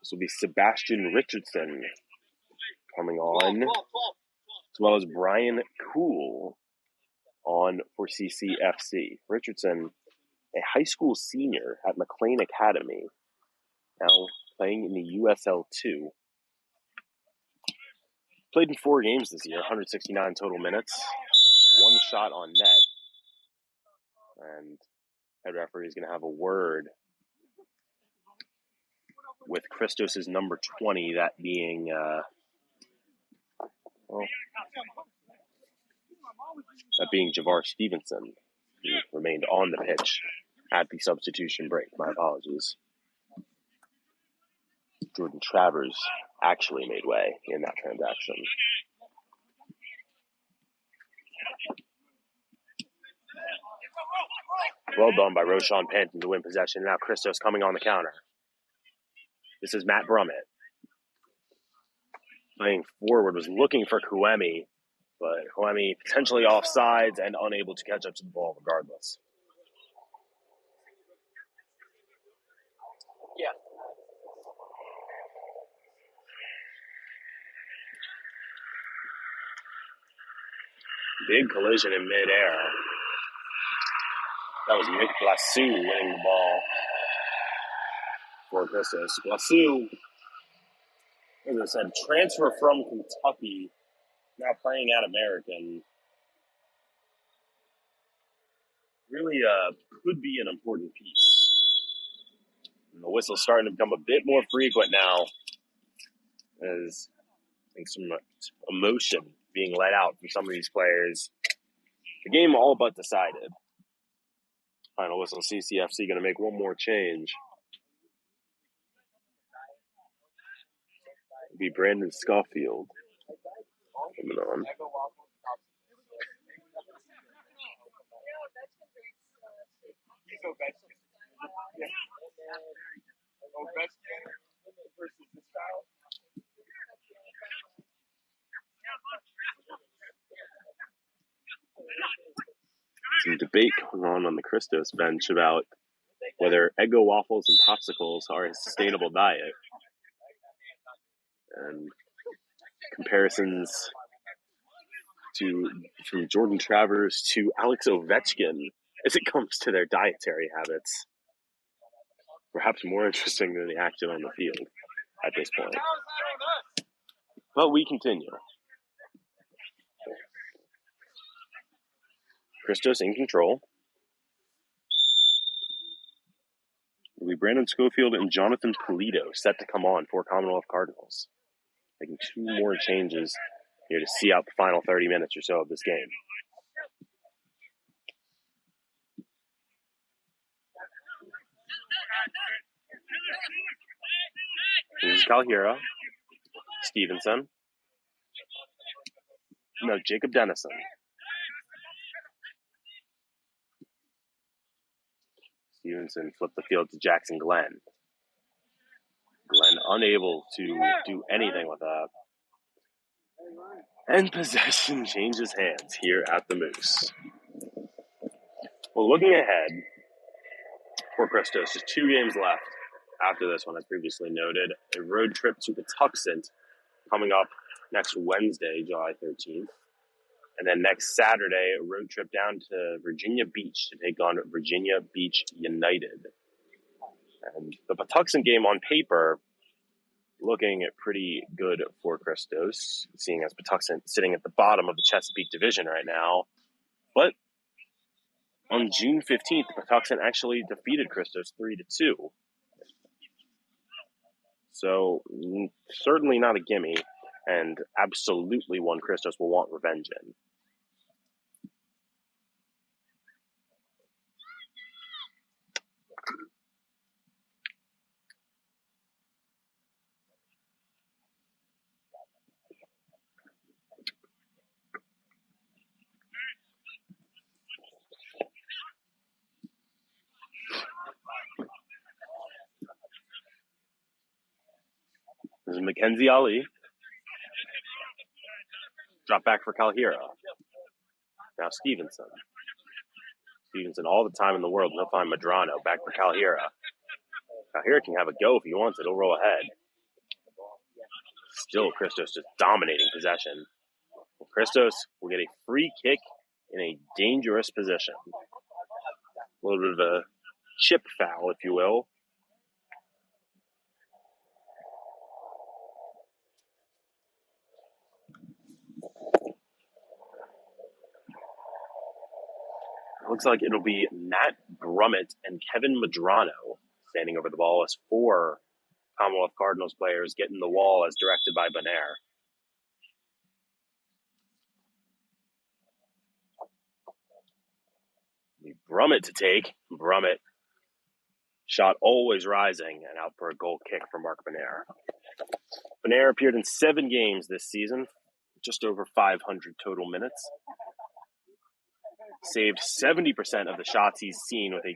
This will be Sebastian Richardson coming on, as well as Brian Cool on for CCFC. Richardson, a high school senior at McLean Academy, now playing in the USL 2. Played in 4 games this year, 169 total minutes, 1 shot on net. And head referee is going to have a word with Christos' number 20, that being Javar Stevenson, who remained on the pitch at the substitution break. My apologies. Jordan Travers actually made way in that transaction. Well done by Roshan Panton to win possession. Now Christos coming on the counter. This is Matt Brummett. Playing forward, was looking for Kouemi, but Kouemi potentially offsides and unable to catch up to the ball regardless. Big collision in midair. That was Nick Blasu winning the ball for Christos. Blasu, as I said, transfer from Kentucky, now playing at American. Really could be an important piece. And the whistle's starting to become a bit more frequent now, as I think some emotion being let out from some of these players. The game all but decided. Final whistle, CCFC going to make one more change. It'll be Brandon Schofield coming on. Some debate going on the Christos bench about whether Eggo waffles and popsicles are a sustainable diet. And comparisons from Jordan Travers to Alex Ovechkin as it comes to their dietary habits. Perhaps more interesting than the action on the field at this point. But we continue. Christos in control. It'll be Brandon Schofield and Jonathan Polito set to come on for Commonwealth Cardinals. Making two more changes here to see out the final 30 minutes or so of this game. This is Calhira. Stevenson. No, Jacob Dennison. Stevenson flipped the field to Jackson Glenn. Glenn unable to do anything with that. And possession changes hands here at the Moose. Well, looking ahead for Christos, just 2 games left after this one, as previously noted. A road trip to Patuxent coming up next Wednesday, July 13th. And then next Saturday, a road trip down to Virginia Beach to take on Virginia Beach United. And the Patuxent game on paper looking pretty good for Christos, seeing as Patuxent sitting at the bottom of the Chesapeake Division right now. But on June 15th, Patuxent actually defeated Christos 3-2. So certainly not a gimme, and absolutely one Christos will want revenge in. This is Mackenzie Ali. Drop back for Calhira. Now Stevenson. Stevenson all the time in the world. He'll find Medrano. Back for Calhira. Calhira can have a go if he wants it. He'll roll ahead. Still Christos just dominating possession. Christos will get a free kick in a dangerous position. A little bit of a chip foul, if you will. It looks like it'll be Matt Brummett and Kevin Medrano standing over the ball as 4 Commonwealth Cardinals players get in the wall as directed by Bonaire. Brummett to take. Brummett. Shot always rising and out for a goal kick from Mark Bonaire. Bonaire appeared in 7 games this season, just over 500 total minutes. Saved 70% of the shots he's seen with a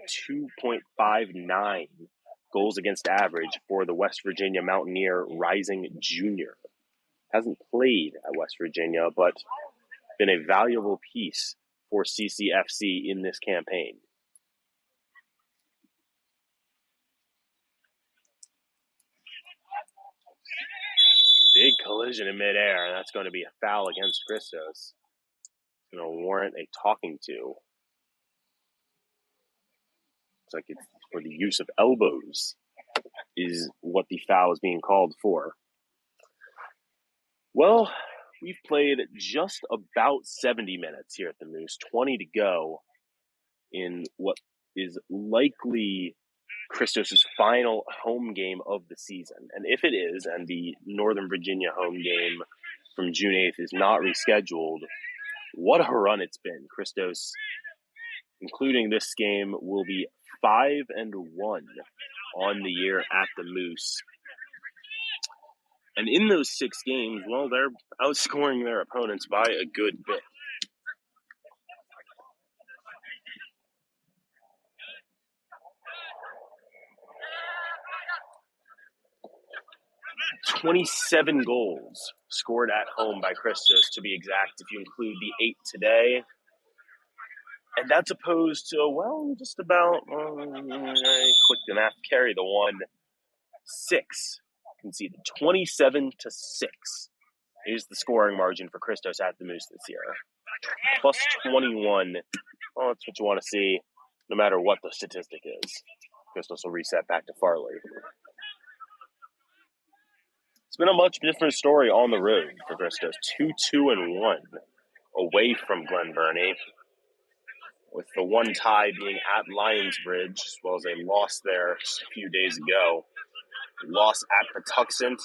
2.59 goals against average for the West Virginia Mountaineer Rising Junior. Hasn't played at West Virginia, but been a valuable piece for CCFC in this campaign. Big collision in midair, and that's going to be a foul against Christos. warrant a talking to. It's like it's for the use of elbows is what the foul is being called for. Well, we've played just about 70 minutes here at the Moose, 20 to go in what is likely Christos' final home game of the season. And if it is, and the Northern Virginia home game from June 8th is not rescheduled, what a run it's been. Christos, including this game, will be 5-1 on the year at the Moose. And in those 6 games, well, they're outscoring their opponents by a good bit. "27 goals scored at home by Christos, to be exact, if you include the 8 today. And that's opposed to, well, just about, I clicked the math, carry the 1, 6 conceded. 27-6 is the scoring margin for Christos at the Moose this year. Plus 21, well, that's what you want to see, no matter what the statistic is. Christos will reset back to Farley. It's been a much different story on the road for Christos. 2-1 away from Glen Burnie, with the one tie being at Lionsbridge, as well as a loss there just a few days ago. Loss at Patuxent,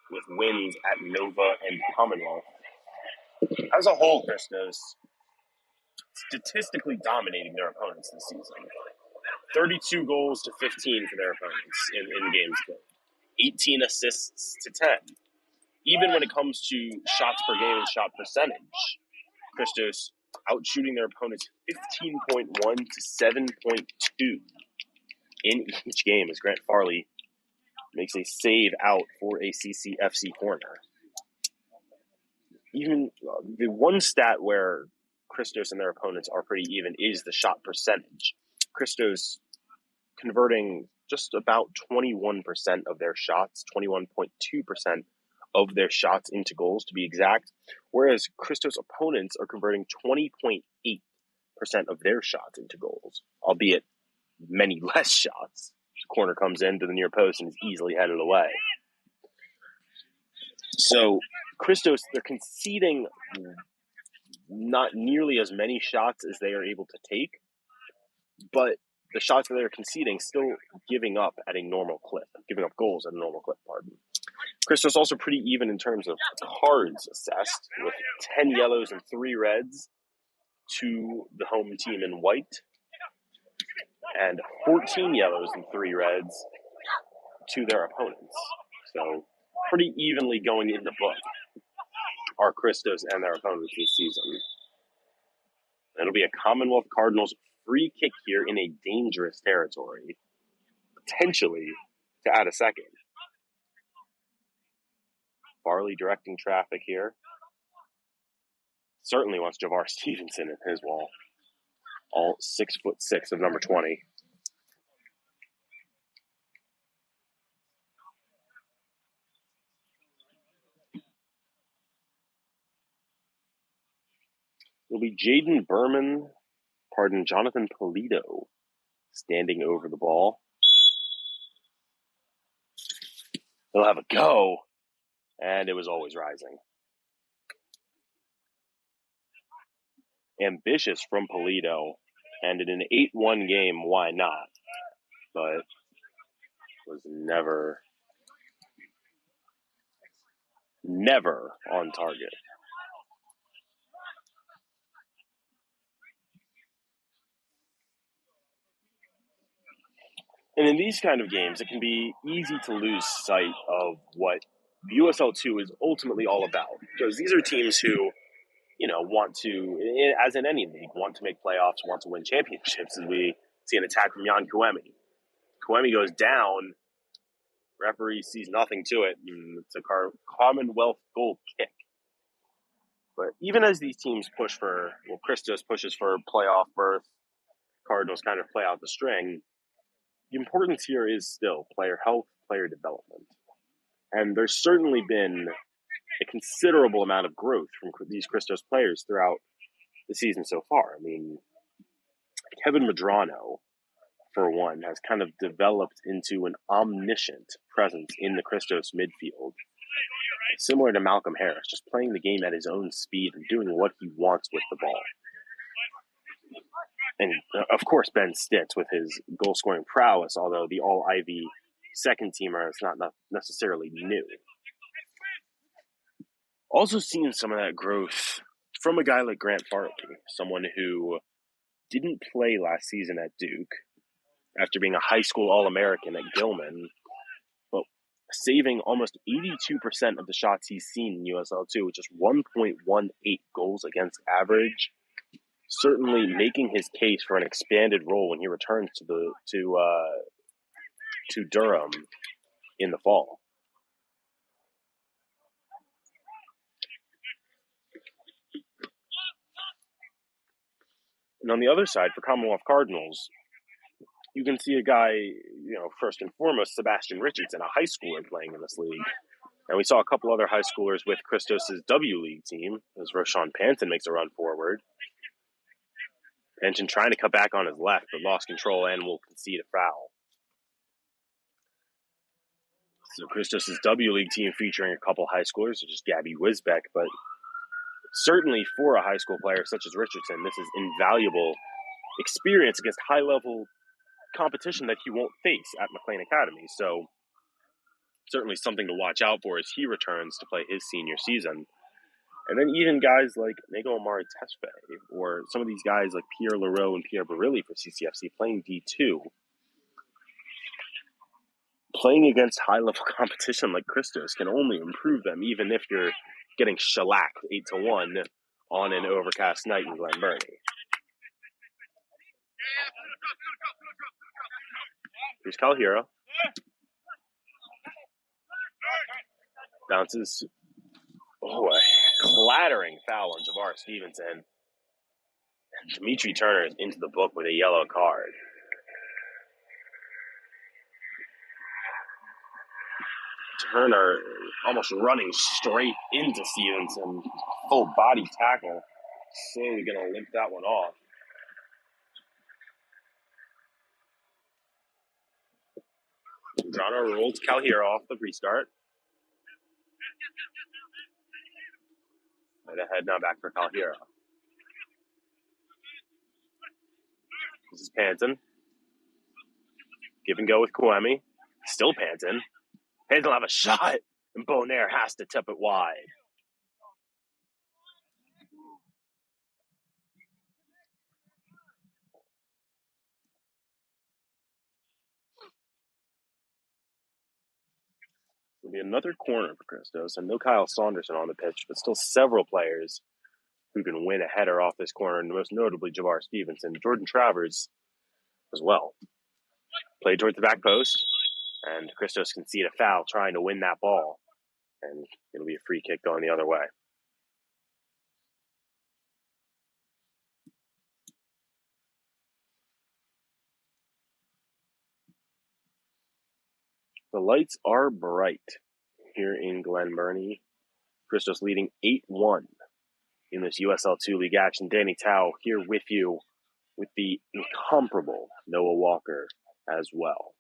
with wins at Nova and Commonwealth. As a whole, Christos statistically dominating their opponents this season. 32 goals to 15 for their opponents in games played. 18 assists to 10. Even when it comes to shots per game and shot percentage, Christos outshooting their opponents 15.1 to 7.2 in each game as Grant Farley makes a save out for a CCFC corner. Even the one stat where Christos and their opponents are pretty even is the shot percentage. Christos converting just about 21% of their shots, 21.2% of their shots into goals, to be exact, whereas Christos' opponents are converting 20.8% of their shots into goals, albeit many less shots. The corner comes into the near post and is easily headed away. So Christos, they're conceding not nearly as many shots as they are able to take, but the shots that they're conceding still giving up at a normal clip, giving up goals at a normal clip, pardon. Christos also pretty even in terms of cards assessed, with 10 yellows and 3 reds to the home team in white, and 14 yellows and 3 reds to their opponents. So pretty evenly going in the book are Christos and their opponents this season. It'll be a Commonwealth Cardinals free kick here in a dangerous territory, potentially to add a second. Farley directing traffic here. Certainly wants Javar Stevenson in his wall. All 6'6" of number 20. It'll be Jaden Jonathan Polito standing over the ball. He'll have a go, and it was always rising. Ambitious from Polito, and in an 8-1 game, why not? But was never on target. And in these kind of games, it can be easy to lose sight of what USL 2 is ultimately all about. Because these are teams who, want to, as in any league, want to make playoffs, want to win championships, as we see an attack from Jan Kouemi. Kouemi goes down, referee sees nothing to it, and it's a Commonwealth goal kick. But even as these teams push for, Christos pushes for playoff berth, Cardinals kind of play out the string, the importance here is still player health, player development. And there's certainly been a considerable amount of growth from these Christos players throughout the season so far. I mean, Kevin Medrano, for one, has kind of developed into an omniscient presence in the Christos midfield, similar to Malcolm Harris, just playing the game at his own speed and doing what he wants with the ball. And, of course, Ben Stitz with his goal-scoring prowess, although the all-Ivy second-teamer is not necessarily new. Also seeing some of that growth from a guy like Grant Farley, someone who didn't play last season at Duke after being a high school All-American at Gilman, but saving almost 82% of the shots he's seen in USL2, which is 1.18 goals against average. Certainly making his case for an expanded role when he returns to Durham in the fall. And on the other side, for Commonwealth Cardinals, you can see a guy, first and foremost, Sebastian Richardson, a high schooler playing in this league. And we saw a couple other high schoolers with Christos' W League team, as Roshan Panton makes a run forward. Panton trying to cut back on his left, but lost control and will concede a foul. So Christos' W League team featuring a couple high schoolers, such as Gabby Wisbeck, but certainly for a high school player such as Richardson, this is invaluable experience against high-level competition that he won't face at McLean Academy. So certainly something to watch out for as he returns to play his senior season. And then even guys like Nego Amari Tesfaye, or some of these guys like Pierre Leroux and Pierre Barilli for CCFC playing D2, playing against high-level competition like Christos can only improve them, even if you're getting shellacked 8-1 on an overcast night in Glen Burnie. Here's Calhero. Bounces. Oh, a clattering foul on Jabbar Stevenson. And Dimitri Turner is into the book with a yellow card. Turner almost running straight into Stevenson. Full body tackle. Slowly going to limp that one off. Medrano rolls Calhero off the restart. Right ahead now, back for Calhero. This is Panton. Give and go with Kouemi. Still Panton. Panton will have a shot, and Bonaire has to tip it wide. It'll be another corner for Christos, and no Kyle Saunderson on the pitch, but still several players who can win a header off this corner, and most notably Jabbar Stevenson, Jordan Travers as well. Played towards the back post, and Christos concede a foul trying to win that ball, and it'll be a free kick going the other way. The lights are bright here in Glen Burnie. Christos leading 8-1 in this USL2 League action. Danny Tao here with you with the incomparable Noah Walker as well.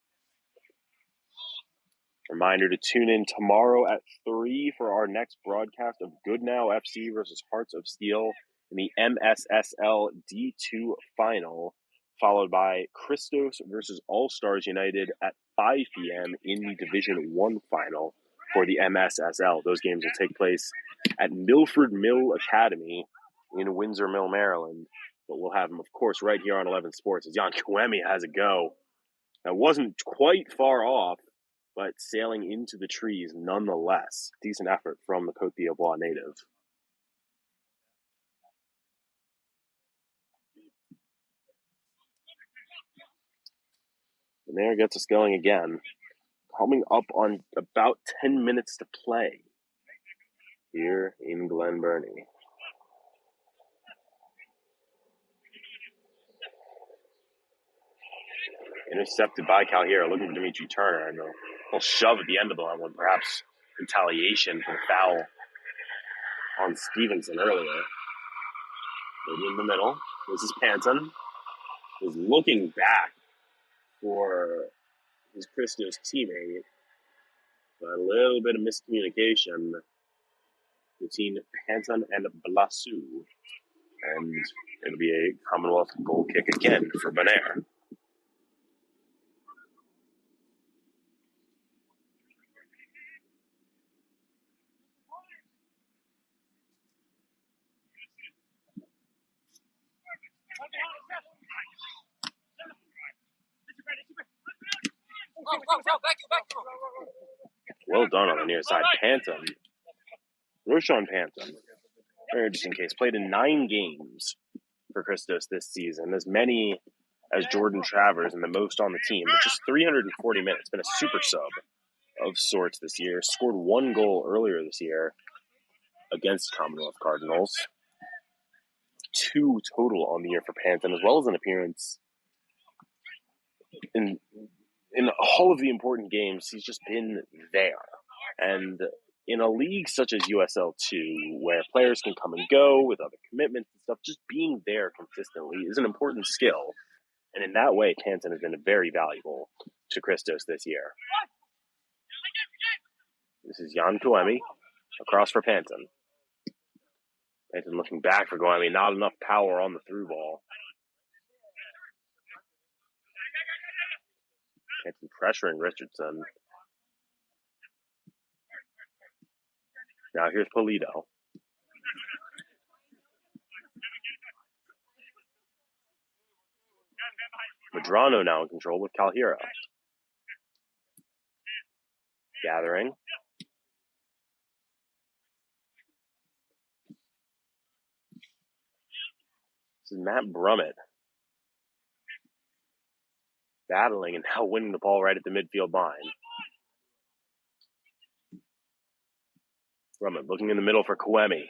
Reminder to tune in tomorrow at 3 for our next broadcast of Goodnow FC versus Hearts of Steel in the MSSL D2 final, followed by Christos versus All-Stars United at 5 p.m. in the Division 1 final for the MSSL. Those games will take place at Milford Mill Academy in Windsor Mill, Maryland. But we'll have them, of course, right here on 11 Sports as Jan Kouemi has a go. That wasn't quite far off, but sailing into the trees nonetheless. Decent effort from the Côte d'Ivoire native. And there gets us going again. Coming up on about 10 minutes to play here in Glen Burnie. Intercepted by Calhero, looking for Dimitri Turner, and a little shove at the end of the line, one perhaps retaliation for the foul on Stevenson earlier. Maybe in the middle. This is Panton. He's looking back for his Christos teammate. But a little bit of miscommunication between Panton and Blasu. And it'll be a Commonwealth goal kick again for Bonaire. Well done on the near side. Panton. Roshan Panton. Very interesting case. Played in 9 games for Christos this season. As many as Jordan Travers and the most on the team. But just 340 minutes. Been a super sub of sorts this year. Scored 1 goal earlier this year against Commonwealth Cardinals. 2 total on the year for Panton, as well as an appearance in all of the important games. He's just been there. And in a league such as USL2, where players can come and go with other commitments and stuff, just being there consistently is an important skill. And in that way, Panton has been very valuable to Christos this year. This is Jan Kouemi, across for Panton. Panton looking back for Kouemi, not enough power on the through ball. Panton pressuring Richardson. Now here's Polito. Medrano now in control with Calhira. Gathering. This is Matt Brummett. Battling and now winning the ball right at the midfield line. Brummett looking in the middle for Kouemi.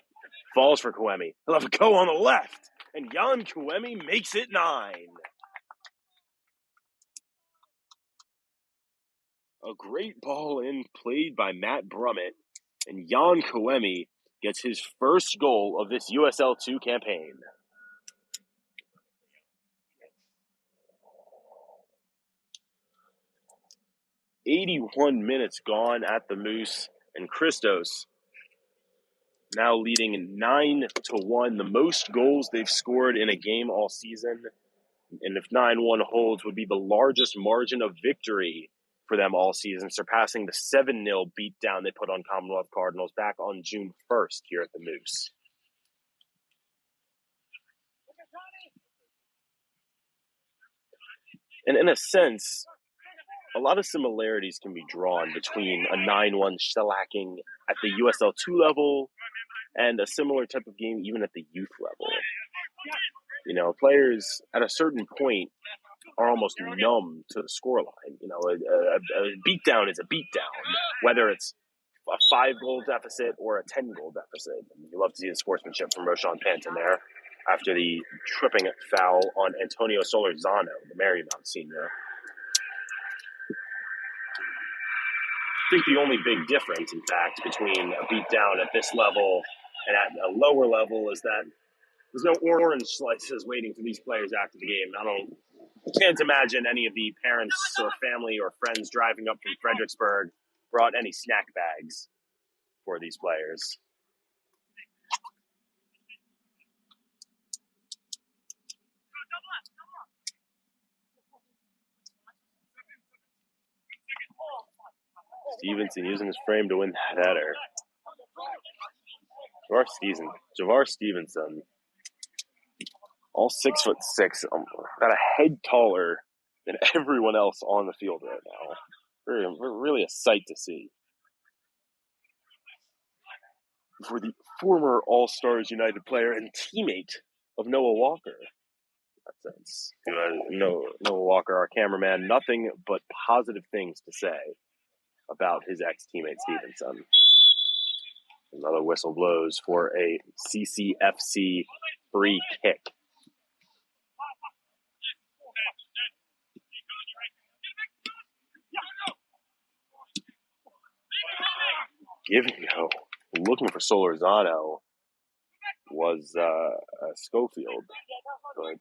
Falls for Kouemi. He'll have a go on the left. And Jan Kouemi makes it 9. A great ball in played by Matt Brummett. And Jan Kouemi gets his first goal of this USL2 campaign. "81 minutes gone at the Moose, and Christos now leading 9-1, the most goals they've scored in a game all season. And if 9-1 holds, would be the largest margin of victory for them all season, surpassing the 7-0 beatdown they put on Commonwealth Cardinals back on June 1st here at the Moose. And in a sense, a lot of similarities can be drawn between a 9-1 shellacking at the USL2 level and a similar type of game even at the youth level. You know, players at a certain point are almost numb to the scoreline. You know, a beatdown is a beatdown, whether it's a 5-goal deficit or a 10-goal deficit. You love to see the sportsmanship from Roshan Panton there after the tripping foul on Antonio Solorzano, the Marymount senior. I think the only big difference, in fact, between a beatdown at this level and at a lower level is that there's no orange slices waiting for these players after the game. I can't imagine any of the parents or family or friends driving up from Fredericksburg brought any snack bags for these players. Stevenson using his frame to win that header. Javar Stevenson, all 6'6", got a head taller than everyone else on the field right now. Really a sight to see. For the former All-Stars United player and teammate of Noah Walker. In that sense. Noah Walker, our cameraman, nothing but positive things to say about his ex-teammate Stevenson. Another whistle blows for a CCFC free kick. Give and go. Looking for Solorzano. was Schofield. But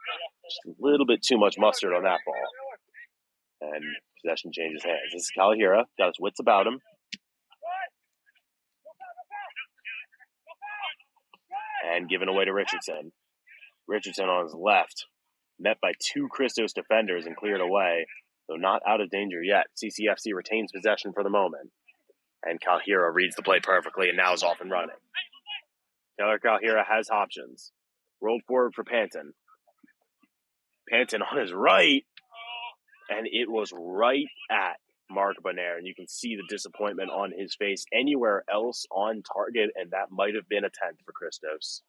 just a little bit too much mustard on that ball. And possession changes hands. This is Calahira. Got his wits about him. And given away to Richardson. Richardson on his left. Met by two Christos defenders and cleared away. Though not out of danger yet. CCFC retains possession for the moment. And Calahira reads the play perfectly and now is off and running. Taylor Calahira has options. Rolled forward for Panton. Panton on his right. And it was right at Mark Bonaire. And you can see the disappointment on his face anywhere else on target. And that might have been a 10th for Christos.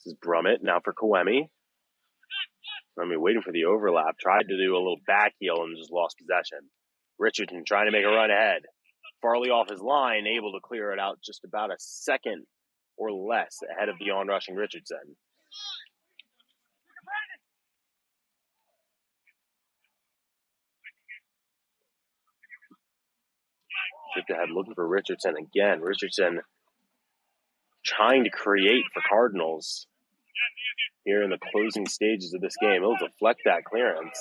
This is Brummett now for Kawemi. Kawemi waiting for the overlap. Tried to do a little back heel and just lost possession. Richardson trying to make a run ahead. Farley off his line, able to clear it out just about a second or less ahead of the on-rushing Richardson. Tipped ahead looking for Richardson again. Richardson trying to create for Cardinals here in the closing stages of this game. He'll deflect that clearance.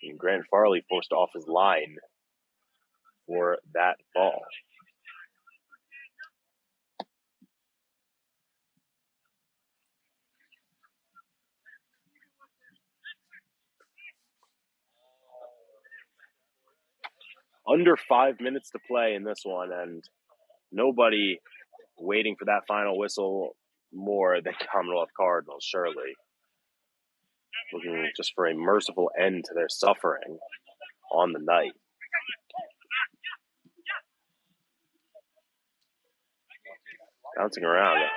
And Grant Farley forced off his line for that ball. Under 5 minutes to play in this one, and nobody waiting for that final whistle more than Commonwealth Cardinals, surely. Looking just for a merciful end to their suffering on the night. Bouncing around, a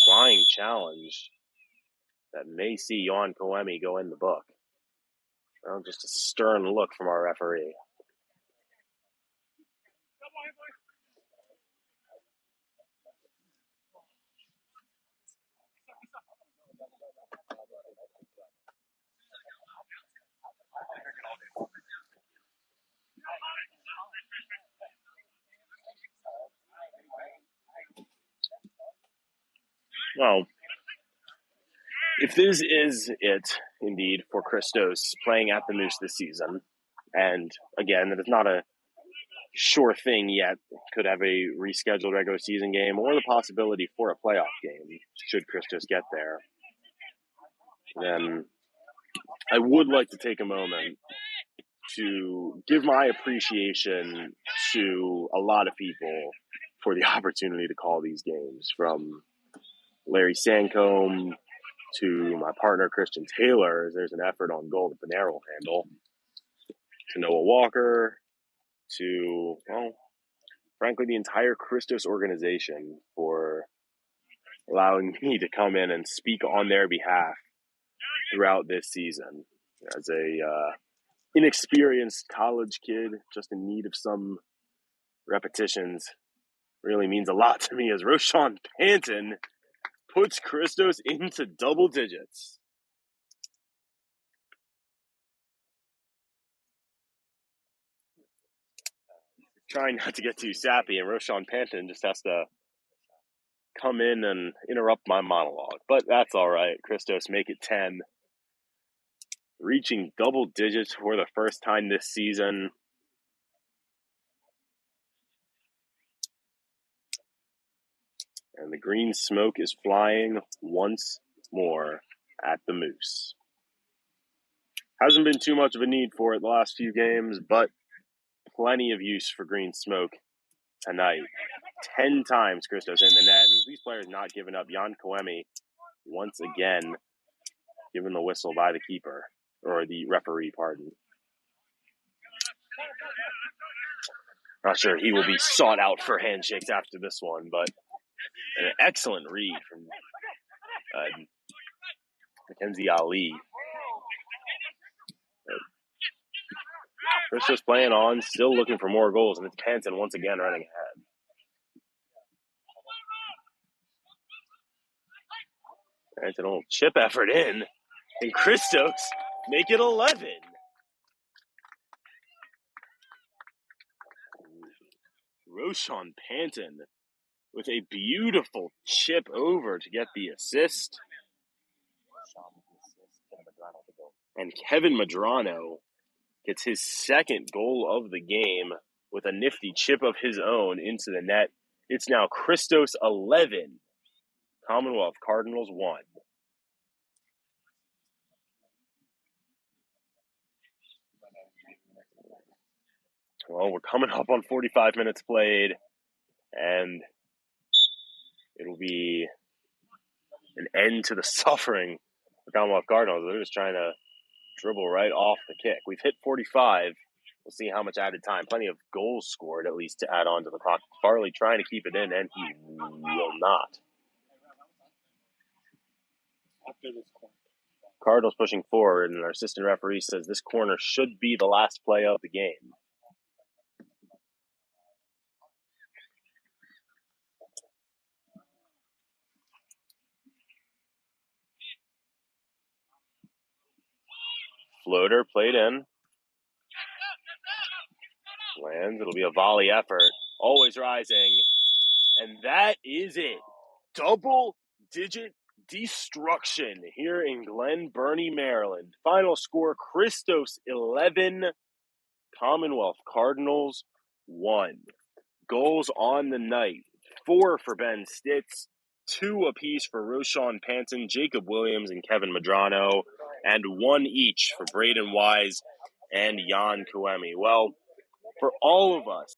flying challenge that may see Jan Kawemi go in the book. Well, just a stern look from our referee. Well, if this is it, indeed, for Christos playing at the Moose this season, and again, it is not a sure thing yet, could have a rescheduled regular season game or the possibility for a playoff game, should Christos get there, then I would like to take a moment to give my appreciation to a lot of people for the opportunity to call these games, from Larry Sancombe to my partner Christian Taylor. There's an effort on goal that Bonaire will handle, to Noah Walker, to, well, frankly, the entire Christos organization for allowing me to come in and speak on their behalf throughout this season. As a inexperienced college kid, just in need of some repetitions, really means a lot to me as Roshan Panton puts Christos into double digits. Trying not to get too sappy, and Roshan Panton just has to come in and interrupt my monologue. But that's all right. Christos make it 10. Reaching double digits for the first time this season. And the green smoke is flying once more at the Moose. Hasn't been too much of a need for it the last few games, but plenty of use for green smoke tonight. 10 times Christos in the net, and these players not giving up. Jan Kawemi once again given the whistle by the keeper, or the referee, pardon. Not sure he will be sought out for handshakes after this one, but an excellent read from Mackenzie Ali. Christos playing on, still looking for more goals, and it's Panton once again running ahead. Grant, a little chip effort in. And Christos make it 11. Roshan Panton with a beautiful chip over to get the assist. And Kevin Medrano gets his second goal of the game with a nifty chip of his own into the net. It's now Christos 11, Commonwealth Cardinals 1. Well, we're coming up on 45 minutes played, and it'll be an end to the suffering for Commonwealth Cardinals. They're just trying to dribble right off the kick. We've hit 45. We'll see how much added time. Plenty of goals scored, at least, to add on to the clock. Farley trying to keep it in, and he will not. Cardinals pushing forward, and our assistant referee says this corner should be the last play of the game. Floater played in. Lands. It'll be a volley effort. Always rising. And that is it. Double-digit destruction here in Glen Burnie, Maryland. Final score, Christos 11, Commonwealth Cardinals 1. Goals on the night, 4 for Ben Stitz, 2 apiece for Roshan Panton, Jacob Williams, and Kevin Medrano, and 1 each for Braden Wise and Jan Kouemi. Well, for all of us